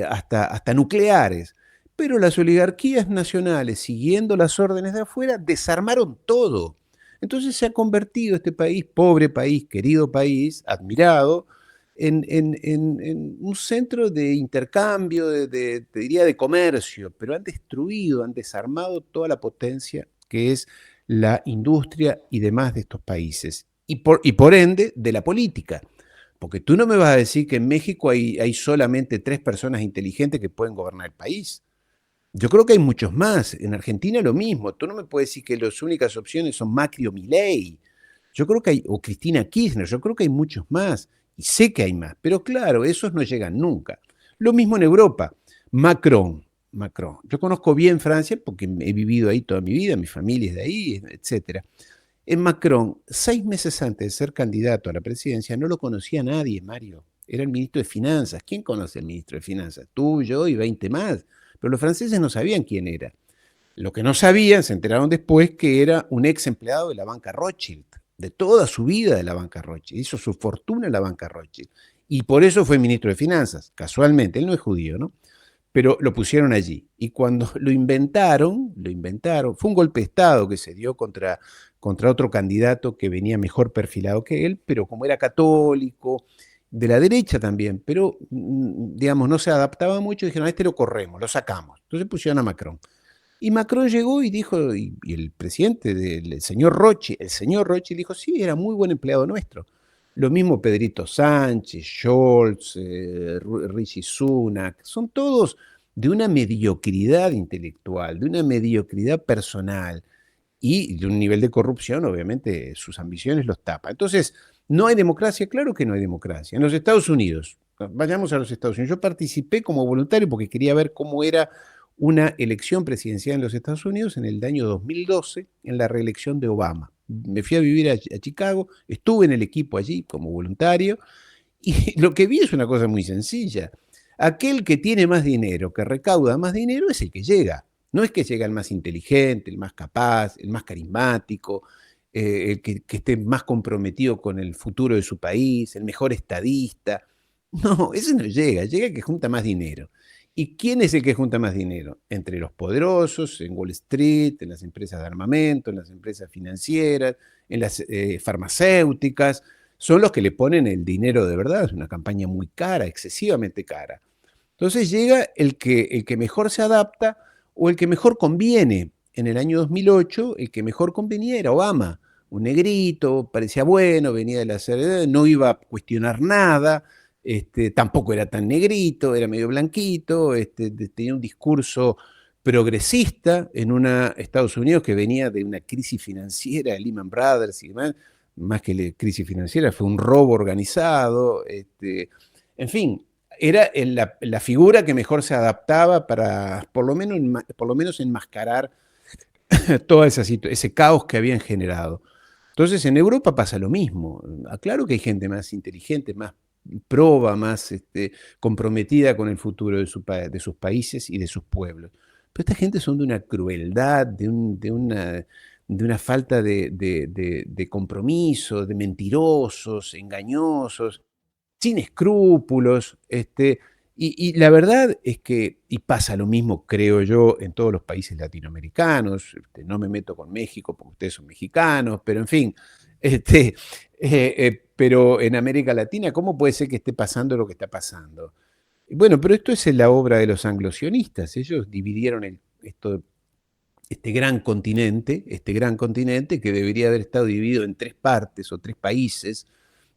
hasta nucleares. Pero las oligarquías nacionales, siguiendo las órdenes de afuera, desarmaron todo. Entonces se ha convertido este país, pobre país, querido país, admirado, en un centro de intercambio, te diría de comercio, pero han destruido, han desarmado toda la potencia que es la industria y demás de estos países. Y por ende, de la política. Porque tú no me vas a decir que en México hay solamente 3 personas inteligentes que pueden gobernar el país. Yo creo que hay muchos más. En Argentina lo mismo. Tú no me puedes decir que las únicas opciones son Macri o Milei. Yo creo que hay, o Cristina Kirchner, yo creo que hay muchos más. Y sé que hay más. Pero claro, esos no llegan nunca. Lo mismo en Europa. Macron. Yo conozco bien Francia porque he vivido ahí toda mi vida, mi familia es de ahí, etc. En Macron, 6 meses antes de ser candidato a la presidencia, no lo conocía nadie, Mario. Era el ministro de Finanzas. ¿Quién conoce al ministro de Finanzas? Tú, yo y 20 más. Pero los franceses no sabían quién era. Lo que no sabían, se enteraron después, que era un ex empleado de la banca Rothschild, de toda su vida de la banca Rothschild. Hizo su fortuna en la banca Rothschild. Y por eso fue ministro de Finanzas, casualmente. Él no es judío, ¿no? Pero lo pusieron allí. Y cuando lo inventaron, fue un golpe de Estado que se dio contra otro candidato que venía mejor perfilado que él, pero como era católico, de la derecha también, pero digamos, no se adaptaba mucho, dijeron, a este lo corremos, lo sacamos. Entonces pusieron a Macron. Y Macron llegó y dijo, y el presidente el señor Rochi dijo, sí, era muy buen empleado nuestro. Lo mismo Pedrito Sánchez, Scholz, Rishi Sunak, son todos de una mediocridad intelectual, de una mediocridad personal y de un nivel de corrupción, obviamente sus ambiciones los tapa. Entonces, ¿no hay democracia? Claro que no hay democracia. En los Estados Unidos, vayamos a los Estados Unidos, yo participé como voluntario porque quería ver cómo era una elección presidencial en los Estados Unidos en el año 2012, en la reelección de Obama. Me fui a vivir a Chicago, estuve en el equipo allí como voluntario, y lo que vi es una cosa muy sencilla. Aquel que tiene más dinero, que recauda más dinero, es el que llega. No es que llega el más inteligente, el más capaz, el más carismático, el que esté más comprometido con el futuro de su país, el mejor estadista. No, ese no llega, llega el que junta más dinero. ¿Y quién es el que junta más dinero? Entre los poderosos, en Wall Street, en las empresas de armamento, en las empresas financieras, en las farmacéuticas, son los que le ponen el dinero de verdad. Es una campaña muy cara, excesivamente cara. Entonces llega el que mejor se adapta o el que mejor conviene. En el año 2008, el que mejor convenía era Obama. Un negrito, parecía bueno, venía de la CDD, no iba a cuestionar nada, tampoco era tan negrito, era medio blanquito, tenía un discurso progresista en una Estados Unidos que venía de una crisis financiera de Lehman Brothers y demás, más que la crisis financiera, fue un robo organizado, en fin, era la figura que mejor se adaptaba para por lo menos enmascarar todo ese caos que habían generado. Entonces en Europa pasa lo mismo. Claro que hay gente más inteligente, más proba, más comprometida con el futuro de sus países y de sus pueblos. Pero esta gente son de una crueldad, de una falta de compromiso, de mentirosos, engañosos, sin escrúpulos, Y la verdad es que, y pasa lo mismo, creo yo, en todos los países latinoamericanos, no me meto con México porque ustedes son mexicanos, pero en fin, este, pero en América Latina, ¿cómo puede ser que esté pasando lo que está pasando? Bueno, pero esto es en la obra de los anglosionistas. Ellos dividieron este gran continente que debería haber estado dividido en tres partes o tres países.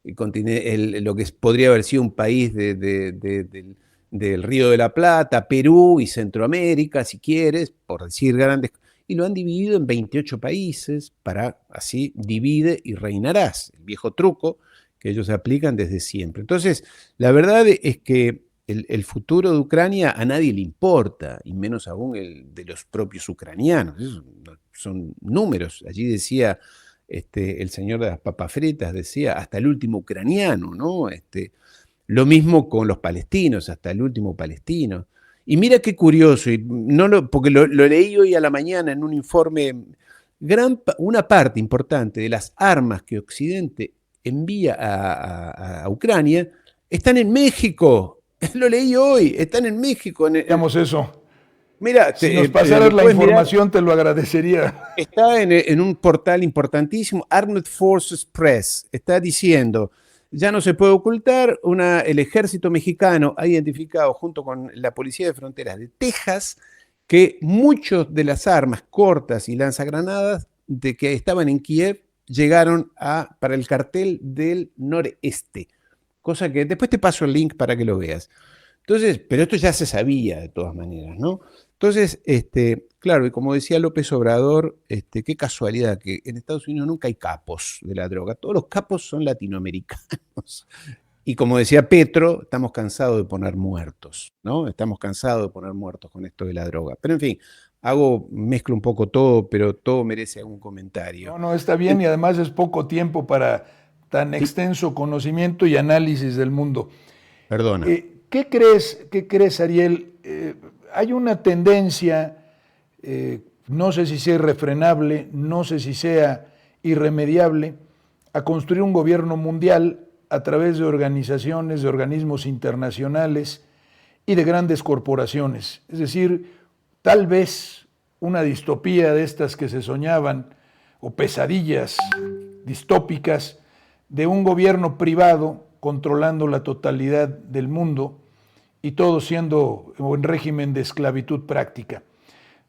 Lo que podría haber sido un país del Río de la Plata, Perú y Centroamérica, si quieres, por decir grandes, y lo han dividido en 28 países para así divide y reinarás, el viejo truco que ellos aplican desde siempre. Entonces, la verdad es que el futuro de Ucrania a nadie le importa, y menos aún el de los propios ucranianos. Esos son números. Allí decía el señor de las papas fritas, decía hasta el último ucraniano, ¿no? Lo mismo con los palestinos, hasta el último palestino. Y mira qué curioso, porque lo leí hoy a la mañana en un informe, una parte importante de las armas que Occidente envía a Ucrania están en México. Lo leí hoy, están en México. Digamos eso. Mira, Si nos pasaras la información, te lo agradecería. Está en un portal importantísimo, Armed Forces Press, está diciendo, ya no se puede ocultar, el ejército mexicano ha identificado junto con la Policía de Fronteras de Texas que muchas de las armas cortas y lanzagranadas de que estaban en Kiev llegaron para el cartel del noreste, cosa que después te paso el link para que lo veas. Entonces, pero esto ya se sabía de todas maneras, ¿no? Entonces, claro, y como decía López Obrador, qué casualidad que en Estados Unidos nunca hay capos de la droga, todos los capos son latinoamericanos. Y como decía Petro, estamos cansados de poner muertos, ¿no? Estamos cansados de poner muertos con esto de la droga. Pero en fin, mezclo un poco todo, pero todo merece algún comentario. No, está bien, y además es poco tiempo para tan extenso conocimiento y análisis del mundo. Perdona. ¿Qué crees, Ariel? Hay una tendencia, no sé si sea irrefrenable, no sé si sea irremediable, a construir un gobierno mundial a través de organizaciones, de organismos internacionales y de grandes corporaciones. Es decir, tal vez una distopía de estas que se soñaban, o pesadillas distópicas, de un gobierno privado controlando la totalidad del mundo y todo siendo en régimen de esclavitud práctica.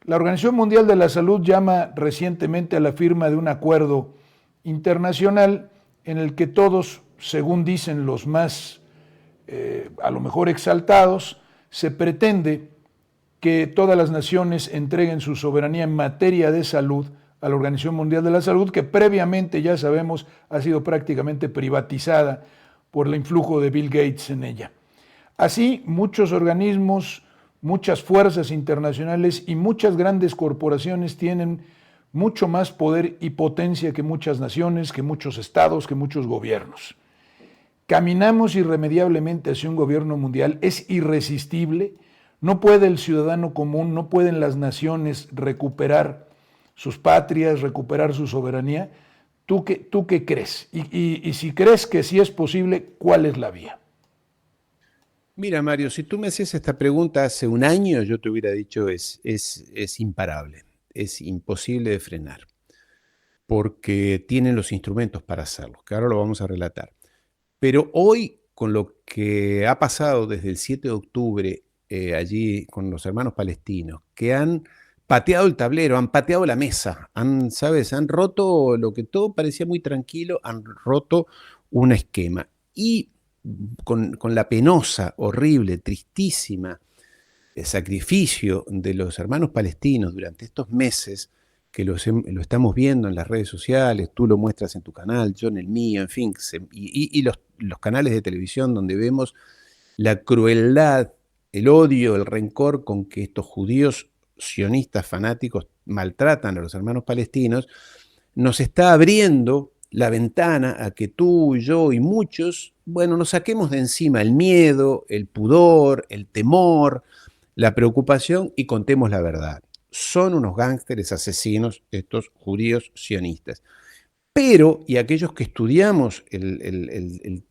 La Organización Mundial de la Salud llama recientemente a la firma de un acuerdo internacional en el que todos, según dicen los más a lo mejor exaltados, se pretende que todas las naciones entreguen su soberanía en materia de salud a la Organización Mundial de la Salud, que previamente, ya sabemos, ha sido prácticamente privatizada por el influjo de Bill Gates en ella. Así, muchos organismos, muchas fuerzas internacionales y muchas grandes corporaciones tienen mucho más poder y potencia que muchas naciones, que muchos estados, que muchos gobiernos. Caminamos irremediablemente hacia un gobierno mundial, es irresistible, no puede el ciudadano común, no pueden las naciones recuperar sus patrias, recuperar su soberanía. ¿Tú qué crees? Y si crees que sí es posible, ¿cuál es la vía? Mira, Mario, si tú me hacías esta pregunta hace un año, yo te hubiera dicho es imparable, es imposible de frenar, porque tienen los instrumentos para hacerlo, que ahora lo vamos a relatar. Pero hoy, con lo que ha pasado desde el 7 de octubre, allí con los hermanos palestinos, que han pateado el tablero, han pateado la mesa, ¿sabes? Han roto lo que todo parecía muy tranquilo, han roto un esquema. Y con la penosa, horrible, tristísima sacrificio de los hermanos palestinos durante estos meses, que lo estamos viendo en las redes sociales, tú lo muestras en tu canal, yo en el mío, en fin, y los canales de televisión donde vemos la crueldad, el odio, el rencor con que estos judíos sionistas fanáticos maltratan a los hermanos palestinos, nos está abriendo la ventana a que tú, yo y muchos, bueno, nos saquemos de encima el miedo, el pudor, el temor, la preocupación y contemos la verdad. Son unos gángsteres asesinos estos judíos sionistas. Pero, y aquellos que estudiamos el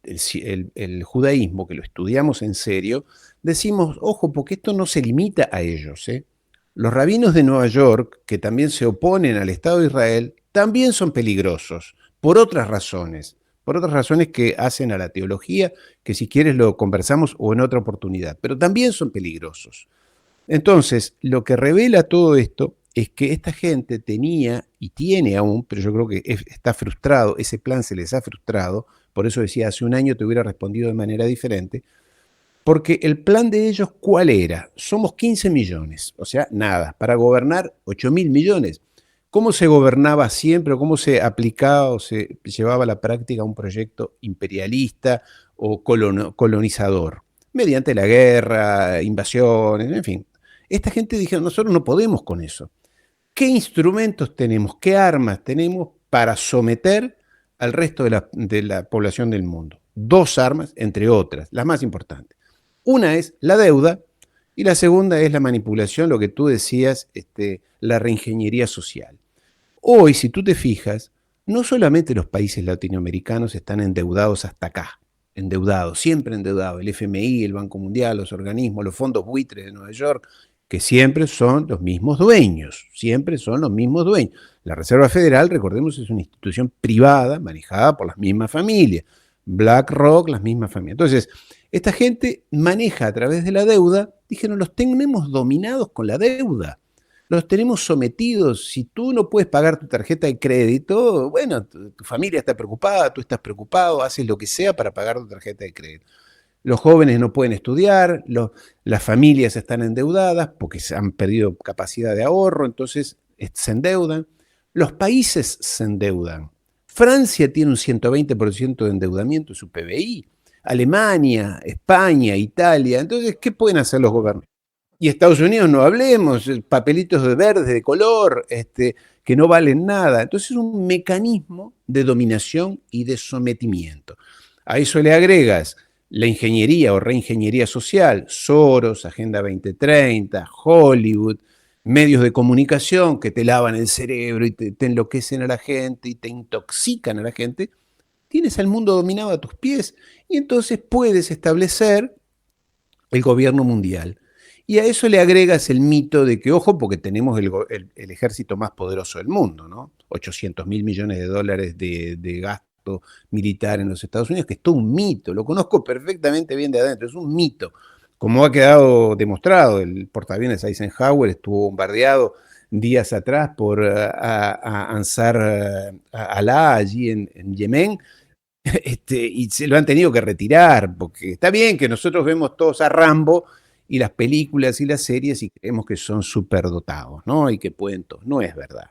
judaísmo, que lo estudiamos en serio, decimos, ojo, porque esto no se limita a ellos. Los rabinos de Nueva York, que también se oponen al Estado de Israel, también son peligrosos, por otras razones que hacen a la teología, que si quieres lo conversamos o en otra oportunidad, pero también son peligrosos. Entonces, lo que revela todo esto es que esta gente tenía y tiene aún, pero yo creo que está frustrado, ese plan se les ha frustrado, por eso decía, hace un año te hubiera respondido de manera diferente, porque el plan de ellos, ¿cuál era? Somos 15 millones, o sea, nada, para gobernar 8.000 millones. ¿Cómo se gobernaba siempre o cómo se aplicaba o se llevaba a la práctica un proyecto imperialista o colonizador? Mediante la guerra, invasiones, en fin. Esta gente dijeron, nosotros no podemos con eso. ¿Qué instrumentos tenemos, qué armas tenemos para someter al resto de la población del mundo? Dos armas, entre otras, las más importantes. Una es la deuda y la segunda es la manipulación, lo que tú decías, la reingeniería social. Hoy, si tú te fijas, no solamente los países latinoamericanos están endeudados hasta acá, endeudados, siempre endeudados, el FMI, el Banco Mundial, los organismos, los fondos buitres de Nueva York, que siempre son los mismos dueños, siempre son los mismos dueños. La Reserva Federal, recordemos, es una institución privada manejada por las mismas familias. BlackRock, las mismas familias. Entonces, esta gente maneja a través de la deuda, dijeron, los tenemos dominados con la deuda, los tenemos sometidos. Si tú no puedes pagar tu tarjeta de crédito, bueno, tu familia está preocupada, tú estás preocupado, haces lo que sea para pagar tu tarjeta de crédito. Los jóvenes no pueden estudiar, las familias están endeudadas porque se han perdido capacidad de ahorro, entonces se endeudan. Los países se endeudan. Francia tiene un 120% de endeudamiento de su PBI. Alemania, España, Italia. Entonces, ¿qué pueden hacer los gobiernos? Y Estados Unidos no hablemos, papelitos de verde, de color, que no valen nada. Entonces es un mecanismo de dominación y de sometimiento. A eso le agregas la ingeniería o reingeniería social, Soros, Agenda 2030, Hollywood, medios de comunicación que te lavan el cerebro y te enloquecen a la gente y te intoxican a la gente. Tienes al mundo dominado a tus pies y entonces puedes establecer el gobierno mundial. Y a eso le agregas el mito de que, ojo, porque tenemos el ejército más poderoso del mundo, ¿no? 800.000 millones de dólares de gasto militar en los Estados Unidos, que es todo un mito, lo conozco perfectamente bien de adentro, es un mito. Como ha quedado demostrado, el portaaviones Eisenhower estuvo bombardeado días atrás por Ansar Allah allí en Yemen, y se lo han tenido que retirar, porque está bien que nosotros vemos todos a Rambo y las películas y las series y creemos que son superdotados, ¿no? Y que pueden todo. No es verdad.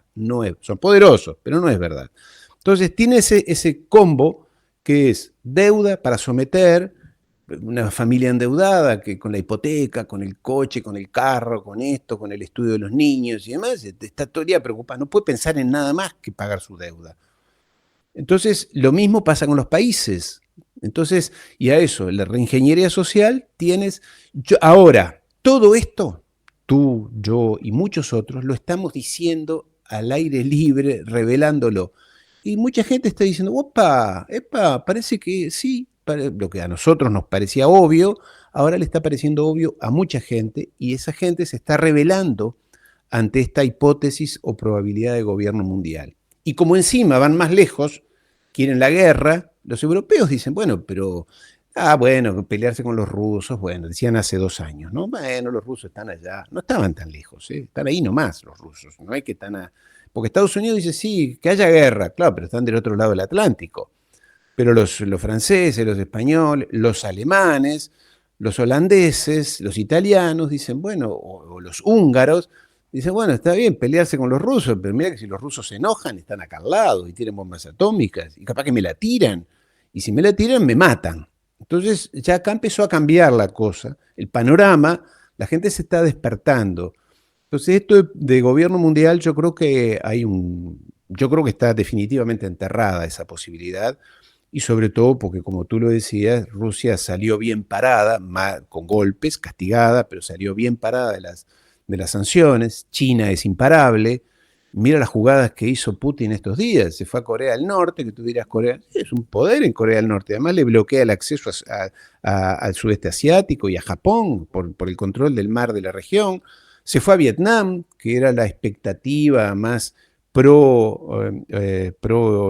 Son poderosos, pero no es verdad. Entonces tiene ese combo que es deuda para someter, una familia endeudada que con la hipoteca, con el coche, con el carro, con esto, con el estudio de los niños y demás, está todo el día preocupado. No puede pensar en nada más que pagar su deuda. Entonces, lo mismo pasa con los países. Entonces, y a eso, la reingeniería social tienes. Ahora, todo esto, tú, yo y muchos otros, lo estamos diciendo al aire libre, revelándolo. Y mucha gente está diciendo, opa, epa, parece que sí, lo que a nosotros nos parecía obvio, ahora le está pareciendo obvio a mucha gente y esa gente se está revelando ante esta hipótesis o probabilidad de gobierno mundial. Y como encima van más lejos, quieren la guerra, los europeos dicen, bueno, pero, bueno, pelearse con los rusos, bueno, decían hace 2 años, ¿no? Bueno, los rusos están allá, no estaban tan lejos, están ahí nomás los rusos, no hay que están porque Estados Unidos dice, sí, que haya guerra, claro, pero están del otro lado del Atlántico. Pero los franceses, los españoles, los alemanes, los holandeses, los italianos dicen, bueno, o los húngaros, dicen, bueno, está bien pelearse con los rusos, pero mira que si los rusos se enojan, están acá al lado y tienen bombas atómicas, y capaz que me la tiran, y si me la tiran, me matan. Entonces ya acá empezó a cambiar la cosa, el panorama, la gente se está despertando. Entonces esto de gobierno mundial yo creo que yo creo que está definitivamente enterrada esa posibilidad, y sobre todo porque, como tú lo decías, Rusia salió bien parada, con golpes, castigada, pero salió bien parada de las sanciones. China es imparable. Mira las jugadas que hizo Putin estos días. Se fue a Corea del Norte, que tú dirás, Corea es un poder en Corea del Norte. Además le bloquea el acceso al sudeste asiático y a Japón por el control del mar de la región. Se fue a Vietnam, que era la expectativa más pro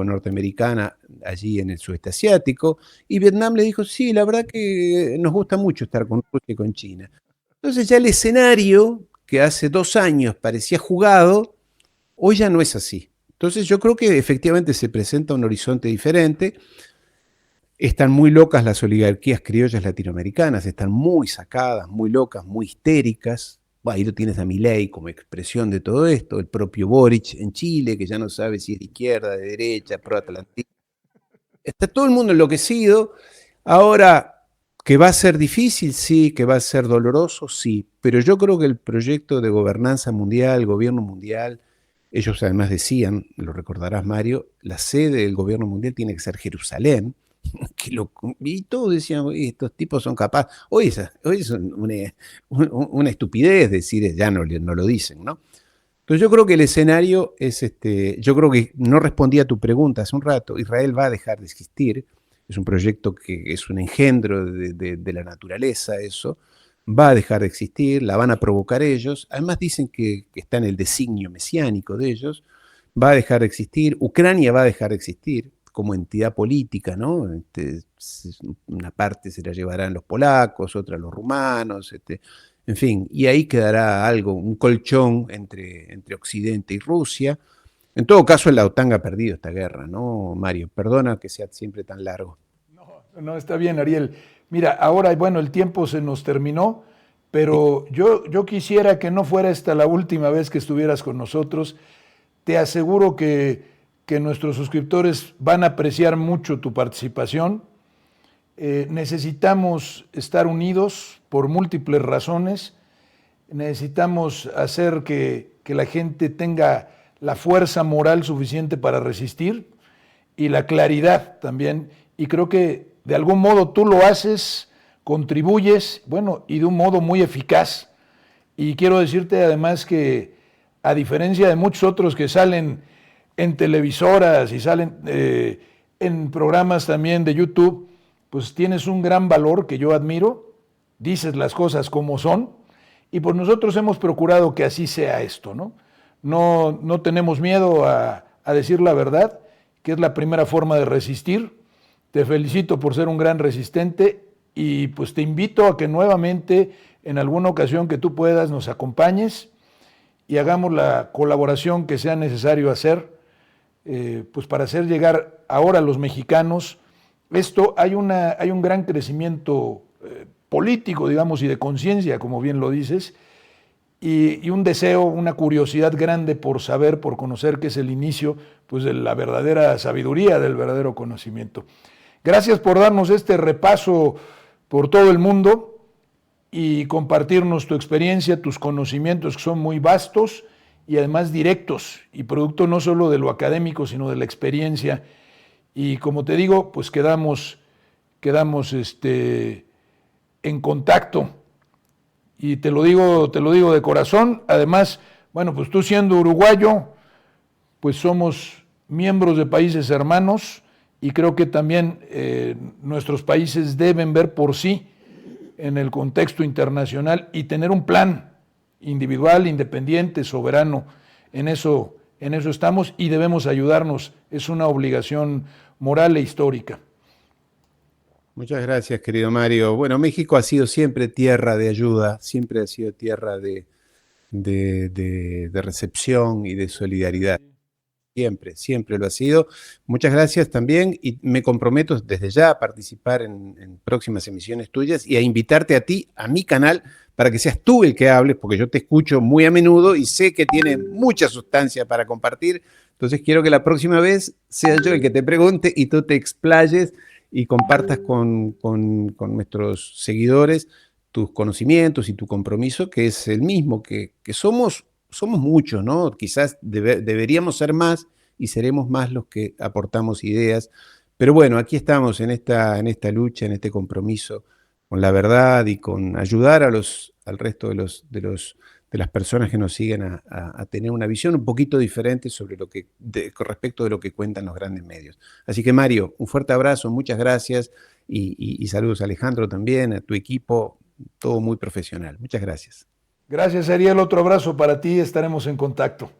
norteamericana allí en el sudeste asiático. Y Vietnam le dijo, sí, la verdad que nos gusta mucho estar con Rusia y con China. Entonces ya el escenario que hace 2 años parecía jugado, hoy ya no es así. Entonces yo creo que efectivamente se presenta un horizonte diferente. Están muy locas las oligarquías criollas latinoamericanas, están muy sacadas, muy locas, muy histéricas. Bueno, ahí lo tienes a Milei como expresión de todo esto, el propio Boric en Chile, que ya no sabe si es de izquierda, de derecha, pro-atlantista. Está todo el mundo enloquecido. Ahora, ¿que va a ser difícil? Sí. ¿Que va a ser doloroso? Sí. Pero yo creo que el proyecto de gobernanza mundial, gobierno mundial, ellos además decían, lo recordarás Mario, la sede del gobierno mundial tiene que ser Jerusalén. Y todos decían, estos tipos son capaces. Hoy es una estupidez decir, ya no lo dicen, ¿no? Entonces yo creo que el escenario es, yo creo que no respondí a tu pregunta hace un rato, Israel va a dejar de existir, es un proyecto que es un engendro de la naturaleza, eso, va a dejar de existir, la van a provocar ellos, además dicen que está en el designio mesiánico de ellos, va a dejar de existir, Ucrania va a dejar de existir como entidad política, ¿no? Una parte se la llevarán los polacos, otra los rumanos, en fin, y ahí quedará algo, un colchón entre Occidente y Rusia. En todo caso, la OTAN ha perdido esta guerra, ¿no, Mario? Perdona que sea siempre tan largo. No, está bien, Ariel. Mira, ahora, bueno, el tiempo se nos terminó, pero yo quisiera que no fuera esta la última vez que estuvieras con nosotros. Te aseguro que nuestros suscriptores van a apreciar mucho tu participación. Necesitamos estar unidos por múltiples razones. Necesitamos hacer que la gente tenga la fuerza moral suficiente para resistir y la claridad también. Y creo que de algún modo tú lo haces, contribuyes, bueno, y de un modo muy eficaz. Y quiero decirte además que, a diferencia de muchos otros que salen en televisoras y salen en programas también de YouTube, pues tienes un gran valor que yo admiro, dices las cosas como son, y pues nosotros hemos procurado que así sea esto, ¿no? No tenemos miedo a decir la verdad, que es la primera forma de resistir. Te felicito por ser un gran resistente y pues te invito a que nuevamente en alguna ocasión que tú puedas nos acompañes y hagamos la colaboración que sea necesario hacer, pues para hacer llegar ahora a los mexicanos esto. Hay un gran crecimiento político, digamos, y de conciencia, como bien lo dices, y un deseo, una curiosidad grande por saber, por conocer, que es el inicio pues, de la verdadera sabiduría, del verdadero conocimiento. Gracias por darnos este repaso por todo el mundo y compartirnos tu experiencia, tus conocimientos que son muy vastos y además directos y producto no solo de lo académico, sino de la experiencia. Y como te digo, pues quedamos en contacto. Y te lo digo de corazón. Además, bueno, pues tú siendo uruguayo, pues somos miembros de países hermanos y creo que también nuestros países deben ver por sí en el contexto internacional y tener un plan individual, independiente, soberano. En eso estamos y debemos ayudarnos. Es una obligación moral e histórica. Muchas gracias, querido Mario. Bueno, México ha sido siempre tierra de ayuda, siempre ha sido tierra de recepción y de solidaridad. Siempre lo ha sido. Muchas gracias también y me comprometo desde ya a participar en próximas emisiones tuyas y a invitarte a ti, a mi canal, para que seas tú el que hables, porque yo te escucho muy a menudo y sé que tienes mucha sustancia para compartir. Entonces quiero que la próxima vez sea yo el que te pregunte y tú te explayes y compartas con nuestros seguidores tus conocimientos y tu compromiso, que es el mismo, que somos muchos, ¿no? Quizás deberíamos ser más y seremos más los que aportamos ideas. Pero bueno, aquí estamos en esta lucha, en este compromiso con la verdad y con ayudar al resto de las personas que nos siguen a tener una visión un poquito diferente sobre con respecto de lo que cuentan los grandes medios. Así que Mario, un fuerte abrazo, muchas gracias y saludos a Alejandro también, a tu equipo, todo muy profesional. Muchas gracias. Gracias, Ariel. Otro abrazo para ti. Estaremos en contacto.